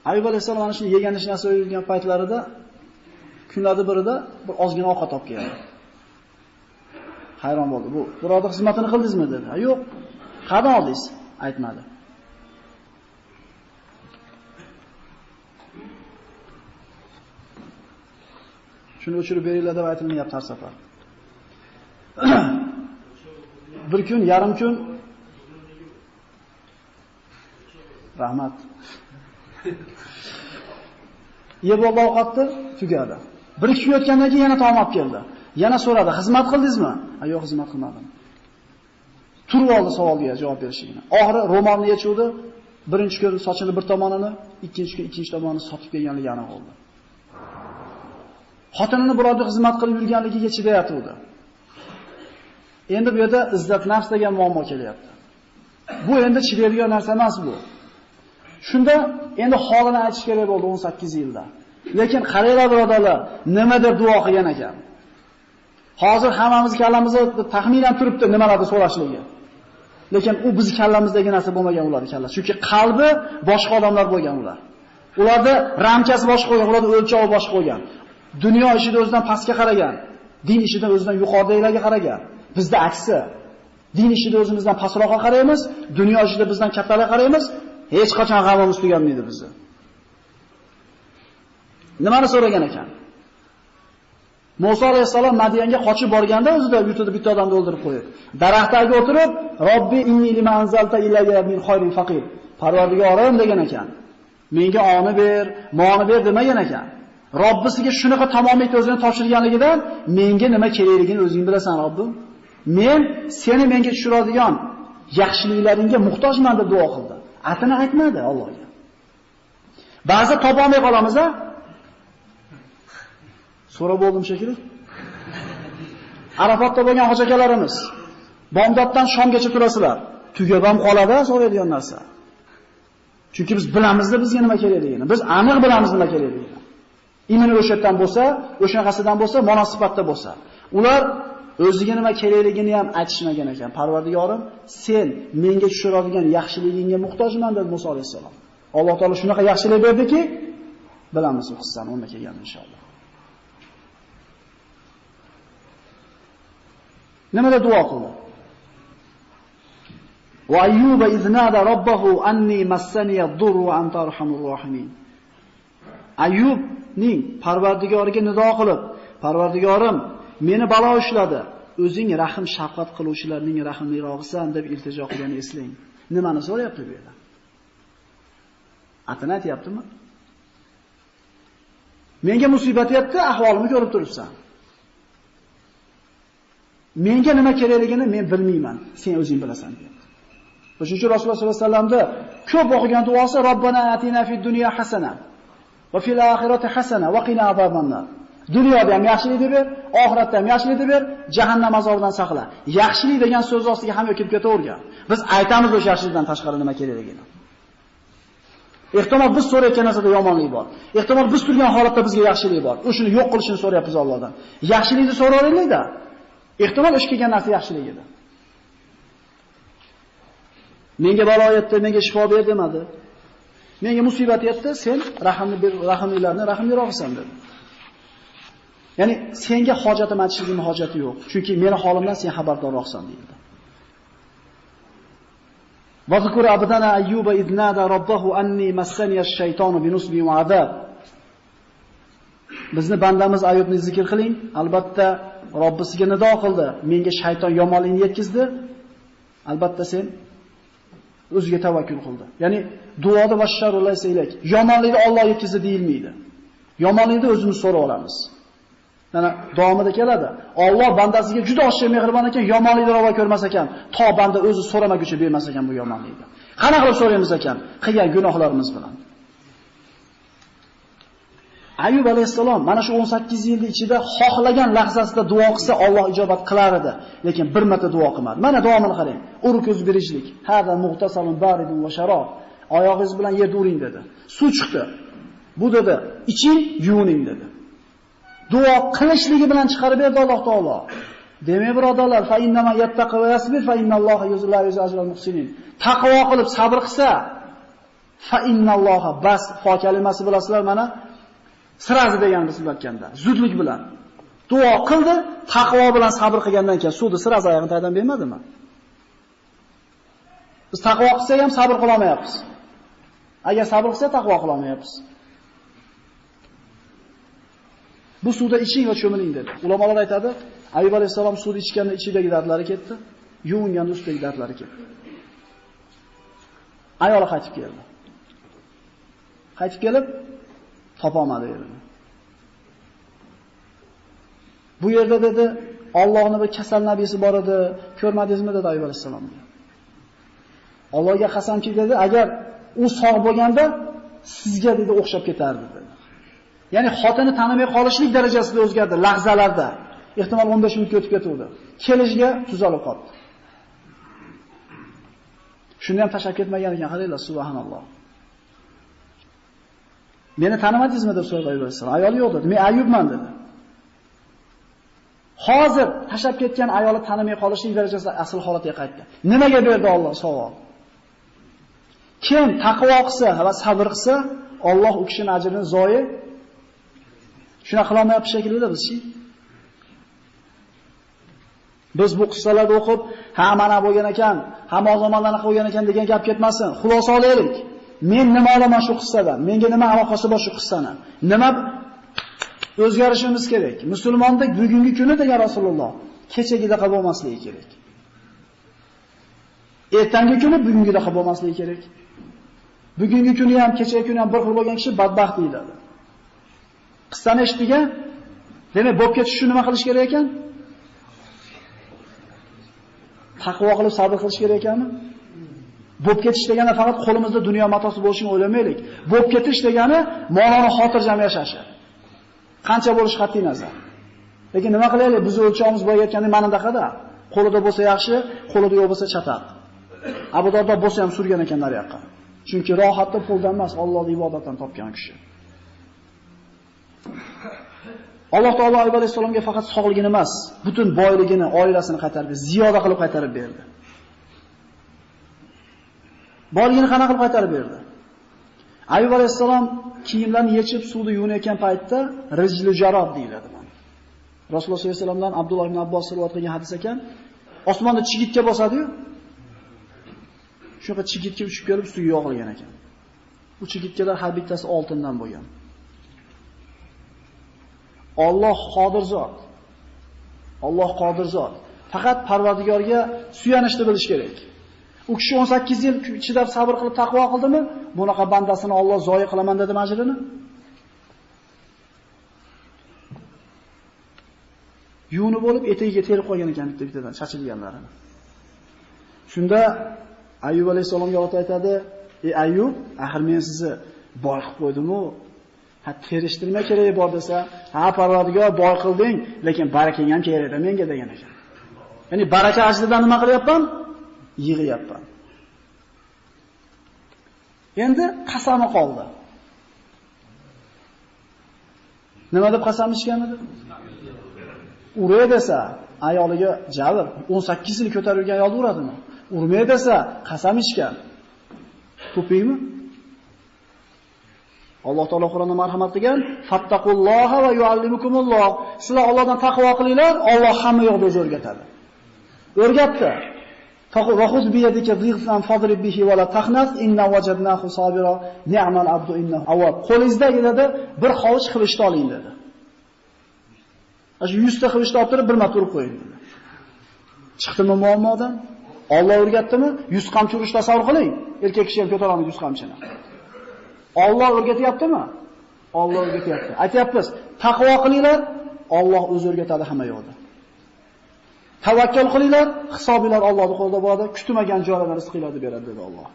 Ayyub alayhisalom ana shuni yegan narsa o'yilgan paytlarida kunlarda birida bir ozgina ovqat olib keldi. Hayron bo'ldi. Bu birodar xizmatini qildingizmi dedi. Yo'q. Qadam oldingiz? Aytmadi. Shuni o'chirib beringlar deb aytilmayapti har safar. Bir kun, yarim kun rahmat. Yeb oldi ovqatni, tugadi. Bir ikki kun o'tgandan keyin yana taom olib keldi. Yana so'radi, "Xizmat qildingizmi?" "Yo'q, xizmat qilmadim." Turib oldi savolga javob berishini. Oxiri ro'molni yechuvdi. Birinchi kun sochini bir tomonini, ikkinchi kun ikkinchi tomonini sotib kelganligi aniq bo'ldi. Xotinini birodar xizmat qilib yurganligiga chidayotdi. Endi bu yerda izzat nafs degan muammo kelyapti. Bu endi chidaydigan narsa emas bu. Shunda endi holini aytish kerak bo'ldi 18 yilda. Lekin qaranglar birodarlar, nima deb duo qilgan ekan. Hozir hammamiz kallamizda taxminan turibdi nimalarni so'rashligi. Lekin u biz kallamizdagi narsa bo'lmagan ularning kallasi. Chunki qalbi boshqa odamlar bo'lgan ular. Ularda ramkasi boshqa bo'lgan, ularda o'lchovi boshqa bo'lgan. Dunyo ishida o'zidan pastga qaragan, din ishida o'zidan yuqoridagilarga qaragan. Bizda aksi. Din ishida o'zimizdan pastroqqa qaraymiz, dunyo ishida bizdan kattalarga qaraymiz. Hech qachon g'amimiz tuganmaydi bizni. Nimani so'ragan ekan? Musa alayhisalom Madiyanga qochib borganda o'zida yutida bitta odamni o'ldirib qo'yib, daraxtga o'tirib, "Robbi inni lima anzalta ilayya min khayrin faqir." Parvardigorim degan ekan. Menga oni ber, moni ber demagan ekan. Robbisiga shunaqa tamomiyat o'zini topshirganligidan, menga nima kerakligini o'zing bilasan, Robbim. Men seni menga tushiradigan yaxshiliklaringga muhtojman deb duo qildi. Atini aytmadi Allohga. Ba'zi topolmay qolamiz-a? So'rab bo'ldim shekilli. Arafatda bo'lgan hoji akalarimiz bomdoddan shomgacha turasizlar. Tugab ham qoladi so'raydigan narsa. Chunki biz bilamiz-da bizga nima kerakligini. Biz aniq bilamiz nima kerakligini. Imini o'shatdan bo'lsa, o'shanaqasidan bo'lsa, munosabatda bo'lsa. Ular o'ziga nima kerakligini ham aytishmagan ekan. Parvardigorim, sen menga tushiradigan yaxshiligingga muhtojman dedi Musa alayhisalom. Alloh taolo shunaqa yaxshilik berdiki, bilamiz u qissani unda kelgan inshaalloh. Nima deb duo qildi? Va ayyuba iznada robbahu anni massani ad-durru wa anta arhamur rohimin. Ayyubning Parvardigoriga nido qilib, Parvardigorim, meni balo ushladi. O'zing rahim shafqat qiluvchilarning rahimlirog'isan deb iltijo qilganini eslang. Nimani so'rayapti bu yerda? Atini aytayaptimi? Menga musibat yetdi, ahvolimni ko'rib turibsan. Menga nima kerakligini men bilmayman, sen o'zing bilasan deyapti. O'shuning uchun Rasululloh sollallohu alayhi vasallamda ko'p o'qigan duosi Robbana atina fid dunya hasana va fil oxirati hasana va qina azobannar. Dunyoda ham yaxshilik ber, oxiratda ham yaxshilik ber, jahannam azobidan saqla. Yaxshilik degan so'z ostiga hamma kirib ketavergan. Biz aytamiz o'sha yaxshilikdan tashqari nima kerakligini. Ehtimol biz so'rayotgan narsada yomonlik bor. Ehtimol biz turgan holatda bizga yaxshilik bor. O'shuni yo'q qilishini so'rayapmiz Allohdan. Yaxshilikni so'raylik-da. Ehtimol o'sha kelgan narsa yaxshilik edi. Menga balo yetdi, menga shifo ber demadi. Menga musibat yetdi, sen rahimlilarni rahimliroqsan dedi. Ya'ni senga hojatim aytishimning hojati yo'q. Chunki meni holimdan sen xabardorroqsan deyildi. Va zikr abdana ayyuba idnada robbahu anni massani ash-shaytonu binusbi wa adab. Bizni bandamiz Ayyubni zikr qiling. Albatta Robbisiga nido qildi. Menga shayton yomonlikni yetkizdi. Albatta sen o'ziga tavakkul qildi. Ya'ni duoda vasharul laysa ilak. Yomonlikni Alloh yetkizdi deyilmaydi. Yomonlikni o'zimiz so'rab olamiz. Mana davomida keladi. Alloh bandasiga juda oshib mehribon ekan, yomonlikni ravo ko'rmas ekan, to banda o'zi so'ramaguncha bermas ekan bu yomonlikni. Qanaqa qilib so'raymiz ekan? Qilgan gunohlarimiz bilan. Ayyub alayhisalom mana shu 18 yil ichida xohlagan lahzasida duo qilsa Alloh ijobat qilar edi, lekin bir marta duo qilmadi. Mana davomini qarang. Uruk o'z berishlik. Hada muhtasalun baridun va sharob. Oyog'ingiz bilan yerda uring dedi. Suv chiqdi. Bu dedi, iching, yuvining dedi. Duo qilishligi bilan chiqarib berdi Alloh taolo. Demak, birodarlar, fa innama yattaqi va yasbir fa innalloha yuzillu ajral muhsinin. Taqvo qilib sabr qilsa, fa innalloha bas fa kalimasi bilasizlar mana sirazi degan biz aytganda, zudlik bilan duo qildi, taqvo bilan sabr qilgandan keyin suvni sirazi oyog'ini taydan bermadimi? Biz taqvo qilsak ham sabr qila olmayapmiz. Agar sabr qilsak taqvo qila olmayapmiz. Bu suvda iching va cho'miling dedi. Ulamolar aytadi, Ayyub alayhisalom suvni ichganda ichidagi dardlari ketdi, yuvinganda ustidagi dardlari ketdi. Ayoli qaytib keldi. Qaytib kelib topolmadi erini. Bu yerda dedi, Allohning bir kasal nabiysi bor edi, ko'rmadingizmi dedi Ayyub alayhisalomga. Allohga qasamki dedi, agar u sog' bo'lganda sizga dedi o'xshab ketardi dedi. Ya'ni xotini tanimay qolishlik darajasida o'zgardi lahzalarda. Ehtimol 15 minutga o'tib ketuvdi. Kelishiga tuzalib qoldi. Shuni ham tashab ketmagan ekan, qaranglar, subhanalloh. Meni tanimadingizmi deb so'radi Ayyub alayhisalom. Ayoli yo'q dedi. Men Ayyubman dedi. Hozir tashab ketgan ayoli tanimay qolishlik darajasida asl holatiga qaytdi. Nimaga berdi Alloh savol? Kim taqvo qilsa va sabr qilsa, Alloh u kishining ajrini zoyi shuna qila olmayapti shekilda biz-chi. Biz bu qissalarni o'qib, ha mana bo'lgan ekan, hamma zamonlarni qilgan ekan degan gap ketmasin. Xulosa olaylik. Men nima olaman shu qissadan? Menga nima aloqasi bor shu qissani? Nima o'zgarishimiz kerak? Musulmonda bugungi kuni degan Rasululloh kechagidaqa bo'lmasligi kerak. Ertangi kuni bugungidaqa bo'lmasligi kerak. Bugungi kuni ham, kechagi kuni ham bir xil bo'lgan kishi badbaxt deyiladi. Qissani eshitgan, demak, bo'lib ketish nima qilish kerak ekan? Taqvo qilib sabr qilish kerak ekanmi? Bo'lib ketish degani faqat qo'limizda dunyo matosi bo'lishini o'ylamaylik. Bo'lib ketish degani moloni xotirjam yashashi. Qancha bo'lish qat'iy nazar. Lekin nima qilaylik? Biz o'lchog'imiz bo'layotganda mana daqada. Qo'lida bo'lsa yaxshi, qo'lida yo'q bo'lsa chataq. Abu Dardo bo'lsa ham surgan ekan nariyoqqa. Chunki rohatni puldan emas, Allohning ibodatdan topgan kishi. Alloh taolo Ayyub alayhisalomga faqat sog'ligini emas, butun boyligini, oilasini qaytarib, ziyoda qilib qaytarib berdi. Boyligini qanaqa qilib qaytarib berdi? Ayyub alayhisalom kiyimlarini yechib suvda yuvinayotgan paytda rijlu jarob deyiladi. Rasululloh sollallohu alayhi vasallamdan Abdulloh ibn Abbos rivoyat qilgan hadis ekan, osmonda chigitga bosadi-yu. Shunaqa chigitga uchib kelib suvga yog'ilgan ekan. Bu chigitkalar har bittasi oltindan bo'lgan. Alloh qodir zot. Alloh qodir zot. Faqat Parvardigorga suyanishni bilish kerak. U kishi 18 yil chidab sabr qilib taqvo qildimi? Bunaqa bandasini Alloh zoyi qilaman dedi majrini. Yuni bo'lib etagiga terib qo'ygan ekan bitta-bittadan chachilganlarini. Shunda Ayyub alayhisalomga ot aytadi: "Ey Ayyub, axir men sizni boy qilib qo'ydim-ku. Ha terishtirma keragi bor desa, ha Parvardigor boy qilding, lekin barakang ham kerak edi menga" degan ekan. Ya'ni baraka ajridan nima qilyapman? Yig'yapman. Endi qasami qoldi. Nima deb qasam ichgan edi? Uray desa, ayoliga jabr 18 yil ko'tarib yurgan ayolni uradimi? Urmay desa, qasam ichgan. To'pingmi? Alloh taolo Qur'onda marhamat qilgan, "Fattaqulloha va yuallimukumulloh." Sizlar Allohdan taqvo qilinglar, Alloh hamma yo'qda o'zi o'rgatadi. O'rgatdi. Faqud biyadika dhigfan fadrib bihi va la takhnas inna wajadnahu sabira ni'mal abdu innahu awwab. Qo'lingizdagi dedi, bir hovuch qilichni oling dedi. Shu 100 ta qilichni olib turib bir marta urib qo'ying dedi. Chiqdimi muammodan? Alloh o'rgatdimi? 100 qamchi urish tasavvur qiling. Erkak kishi ham ko'tara olmaydi 100 qamchini. Alloh o'rgatyaptimi? Alloh o'rgatyapti. Aytyapmiz, taqvo qilinglar, Alloh o'zi o'rgatadi hamma yo'lda. Tavakkal qilinglar, hisobinglar Allohning qo'lida bo'ladi, kutmagan joylardan rizqinglarni beradi dedi Alloh.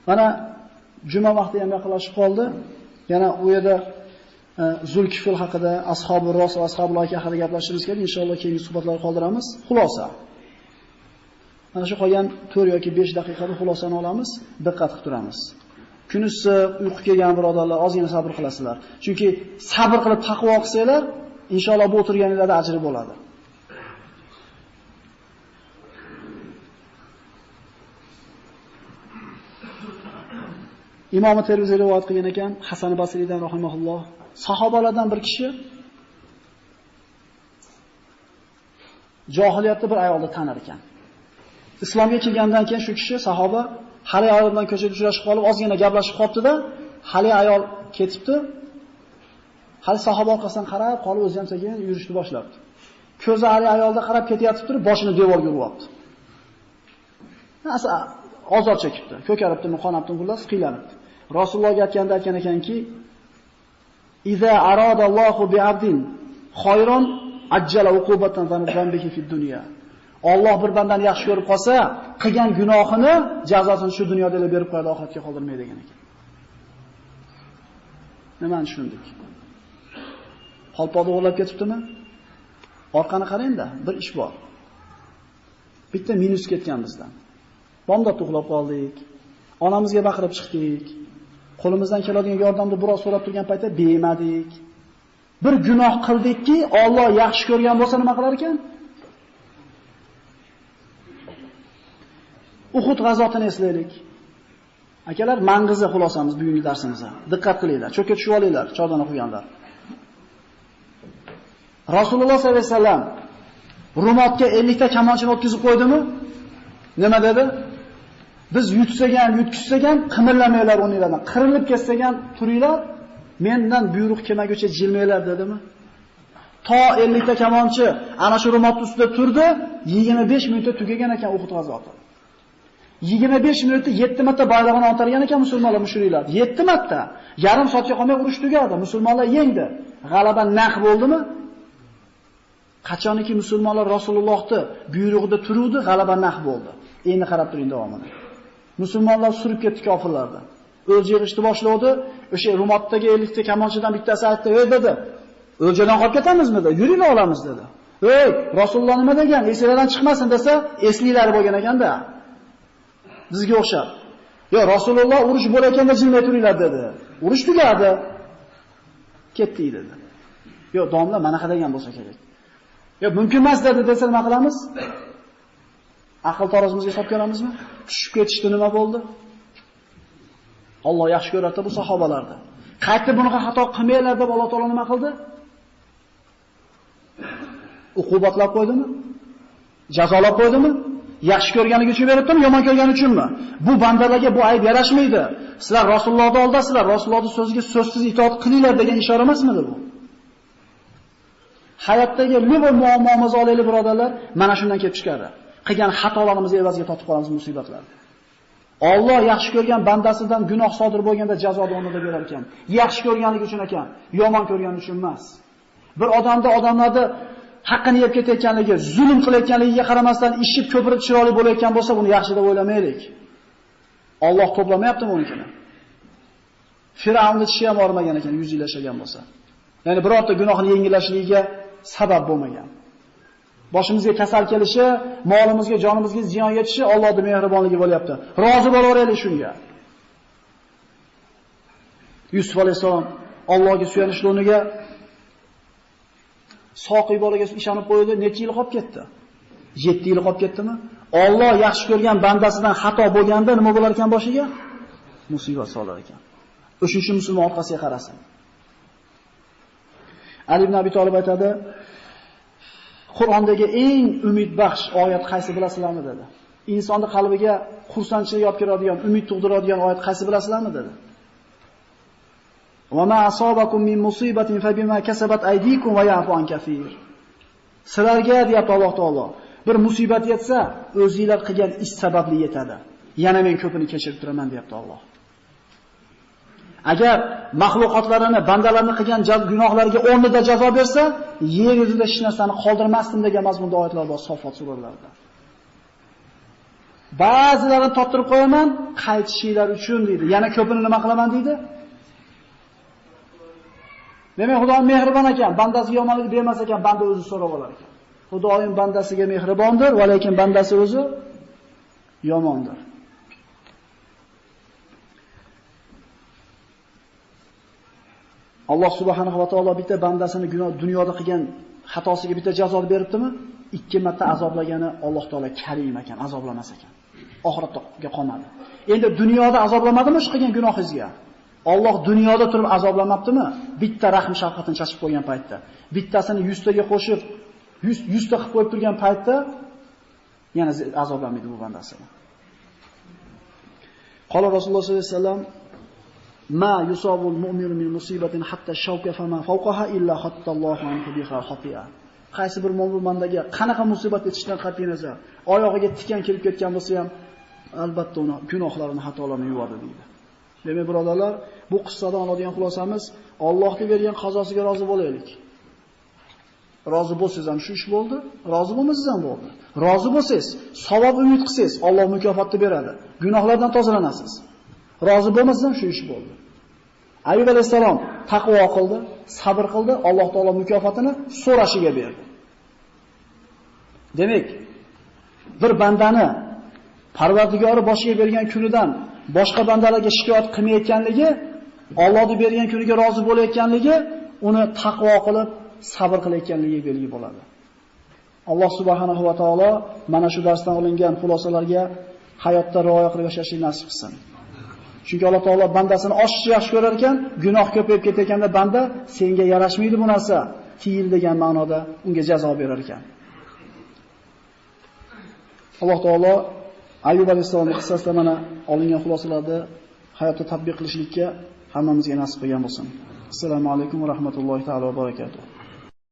Mana juma vaqti ham yaqinlashib qoldi. Yana u yerda Zulkifl haqida, Ashobur Ros va Ashobul Ayka haqida gaplashishimiz kerak. Inshaalloh keyingi suhbatlarda qoldiramiz. Xulosa. Mana shu qolgan 4 yoki 5 daqiqada xulosani olamiz, diqqat qilib turamiz. Kunisi uyqu kelgan birodarlar ozgina sabr qilasizlar. Chunki sabr qilib taqvo qilsanglar, inshaalloh bu o'tirganingizda ajri bo'ladi. Imom Termiziy rivoyat qilgan ekan, Hasan Basriydan rahimahulloh, sahobalardan bir kishi johiliyatda bir ayolni tanar ekan. Islomga kelgandan keyin shu kishi sahoba hali ayol bilan ko'chada uchrashib qolib, ozgina gaplashib qolibdi-da, hali ayol ketibdi. Hali sahoba orqasidan qarab, qolib o'zi ham sekin yurishni boshlabdi. Ko'zi hali ayolda qarab ketayotib turib, boshini devorga uryapti. Ozor chekibdi, ko'karibdimi, qonabdimi, xullas qiylanibdi. Rasulullohga aytganda aytgan ekanki, "Iza aradallohu bi'abdin khayron ajjala uqubatan zanbihi fid dunya." Alloh bir bandani yaxshi ko'rib qolsa, qilgan gunohini jazosini shu dunyoda berib qo'yadi, oxiratga qoldirmaydi degan ekan. Nimani tushundik? Qalpoqni o'g'irlab ketibdimi? Orqani qarang-da, bir ish bor. Bitta minus ketgan bizdan. Bomdod uxlab qoldik. Onamizga baqirib chiqdik. Qo'limizdan keladigan yordamni biroz so'rab turgan paytda bermadik. Bir gunoh qildikki, Alloh yaxshi ko'rgan bo'lsa nima qilar ekan? Uhud g'azotini eslaylik. Akalar, mang'izi xulosamiz bugungi darsimizga. Diqqat qilinglar, cho'kka tushib olinglar, chordana qo'yganlar. Rasululloh sollallohu alayhi vasallam Rumotga 50 ta kamonchini o'tkazib qo'ydimi? Nima dedi? Biz yutkizsagan qimirlamanglar o'rninglardan. Qirilib ketsagan turinglar, mendan buyruq kelmaguncha jilmanglar dedimi? To 50 ta kamonchi ana shu Rumot ustida turdi, 25 minutda tugagan ekan Uhud g'azoti. 25 minutda 7 marta bayrog'ini otargan ekan musulmonlar mushriklar. 7 marta. Yarim soatga qolmay urush tugadi. Musulmonlar yengdi. G'alaba naq bo'ldimi? Qachoniki musulmonlar Rasulullohni buyrug'ida turuvdi, g'alaba naq bo'ldi. Endi qarab turing davomini. Musulmonlar surib ketdi kofirlarni. O'lja yig'ishni boshladi. O'sha Rumotdagi 50 ta kamonchidan bittasi aytdi, "Ey" dedi. "O'ljadan qolib ketamizmi?" dedi. "Yuringlar olamiz" dedi. "Ey, Rasululloh nima degan? Esinglardan chiqmasin" desa, esliklari bo'lgan ekanda. Bizga o'xshab. "Yo, Rasululloh urush bo'layotganda jilmay turinglar" dedi. Urush tugadi. Ketdik dedi. "Yo, domla mana qadagan bo'lsa kerak." "Yo, mumkin emas" dedi desa nima qilamiz? Aql tarozimizga hisob ko'ramizmi? Tushib ketishdi nima bo'ldi? Alloh yaxshi ko'radi bu sahobalarni. Qaytib bunaqa xato qilmanglar deb Alloh taolo nima qildi? Uqubatlab qo'ydimi? Jazolab qo'ydimi? Yaxshi ko'rganligi uchun beribdimi, yomon ko'rgani uchunmi? Bu bandalarga bu ayb yarashmaydi. Sizlar Rasulullohning oldasizlar, Rasulullohning so'ziga so'zsiz itoat qilinglar degan ishora emasmidi bu? Hayotdagi liber muammomiz olaylik birodarlar, mana shundan kelib chiqadi. Qilgan xatolarimizni evaziga totib qolamiz musibatlarni. Alloh yaxshi ko'rgan bandasidan gunoh sodir bo'lganda jazoni o'rnida berar ekan. Yaxshi ko'rganligi uchun ekan, yomon ko'rgani uchun emas. Bir odamlarni haqqini yeb ketayotganligi, zulm qilayotganligiga qaramasdan ishib ko'pirib chiroyli bo'layotgan bo'lsa, buni yaxshi deb o'ylamaylik. Alloh to'plamayaptimi unikini? Firavnning tishi ham ormagan ekan 100 yil yashagan bo'lsa. Ya'ni birorta gunohni yengillashligiga sabab bo'lmagan. Boshimizga kasal kelishi, molimizga, jonimizga ziyon yetishi Allohning mehribonligi bo'lyapti. Rozi bo'laveraylik shunga. Yusuf alayhisalom Allohga suyanishli o'rniga soqiy bolaga ishonib qo'ydi, necha yil qolib ketdi? 7 yil qolib ketdimi? Alloh yaxshi ko'rgan bandasidan xato bo'lganda nima bo'lar ekan boshiga? Musibat solar ekan. O'sha musulmon orqasiga qarasin. Ali ibn Abi Talib aytadi, Qur'ondagi eng umidbaxsh oyat qaysi bilasizlarmi dedi. Insonning qalbiga xursandchilik olib keladigan, umid tug'diradigan oyat qaysi bilasizlarmi dedi. "Va ma asobakum min musibatin fa bima kasabat aydikum va ya'fu an kafir." Sizlarga deyapti Alloh taolo, bir musibat yetsa, o'zingizlar qilgan ish sababli yetadi. Yana men ko'pini kechirib turaman deyapti Alloh. Agar mahluqotlarini, bandalarni qilgan gunohlariga o'rnida jazo bersa, yer yuzida hech narsani qoldirmasdim degan mazmunda oyatlar bor Sofot suralarida. Ba'zilarini toptirib qo'yaman, qaytishinglar uchun deydi. Yana ko'pini nima qilaman deydi? Demak, Xudo mehribon ekan, bandasiga yomonlik bermas ekan, banda o'zi so'rab olar ekan. Xudoyim bandasiga mehribondir, va lekin bandasi o'zi yomondir. Alloh subhanahu va taolo bitta bandasini dunyoda qilgan xatosiga bitta jazo beribdimi? 2 marta azoblagani Alloh taolo Karim ekan, azoblamas ekan. Oxiratga qolmadi. Endi dunyoda azoblamadimi shu qilgan gunohingizga? Alloh dunyoda turib azoblamabdimi? Bitta rahim shafqatini chashib qo'ygan paytda, bittasini 100 taga qo'shib 100 ta qilib qo'yib turgan paytda yana azoblamaydi bu bandasini. Qala Rasululloh sollallohu alayhi vasallam: "Ma yusabul mu'minu min musibatin hatta shawka fama fawqaha illa hattallohu anhu biha khati'a." Qaysi bir mo'min bandaga qanaqa musibat yetishidan qat'iy nazar, oyog'iga tikan kelib ketgan bo'lsa ham, albatta uni gunohlarini, xatolarini yuvadi deydi. Demak, birodarlar, bu qissadan oladigan xulosamiz, Allohning bergan qazosiga rozi bo'laylik. Rozi bo'lsangiz ham shu ish bo'ldi, rozi bo'lmasangiz ham bo'ldi. Rozi bo'lsangiz, savob umid qilsangiz, Alloh mukofotni beradi. Gunohlardan tozalanasiz. Rozi bo'lmasangiz ham shu ish bo'ldi. Ayyub alayhisalom taqvo qildi, sabr qildi, Alloh taolo mukofotini so'rashiga berdi. Demak, bir bandani Parvardigori boshiga bergan kunidan boshqa bandalarga shikoyat qilmayotganligi, Allohning bergan kuniga rozi bo'layotganligi uni taqvo qilib, sabr qilayotganligiga belgi bo'ladi. Alloh subhanahu va taolo mana shu darsdan olingan xulosalarga hayotda rioya qilib yashashni nasib qilsin. Chunki Alloh taolo bandasini oshiqcha yaxshi ko'rar ekan, gunoh ko'payib ketayotganda banda senga yarashmaydi bu narsa, tiyil degan ma'noda unga jazo berar ekan. Alloh taolo Ayyub alayhisolamning qissasida mana olingan xulosalarni hayotda tatbiq qilishlikka hammamizga nasib qilgan bo'lsin. Assalomu alaykum va rahmatullohi taolo va barakatuh.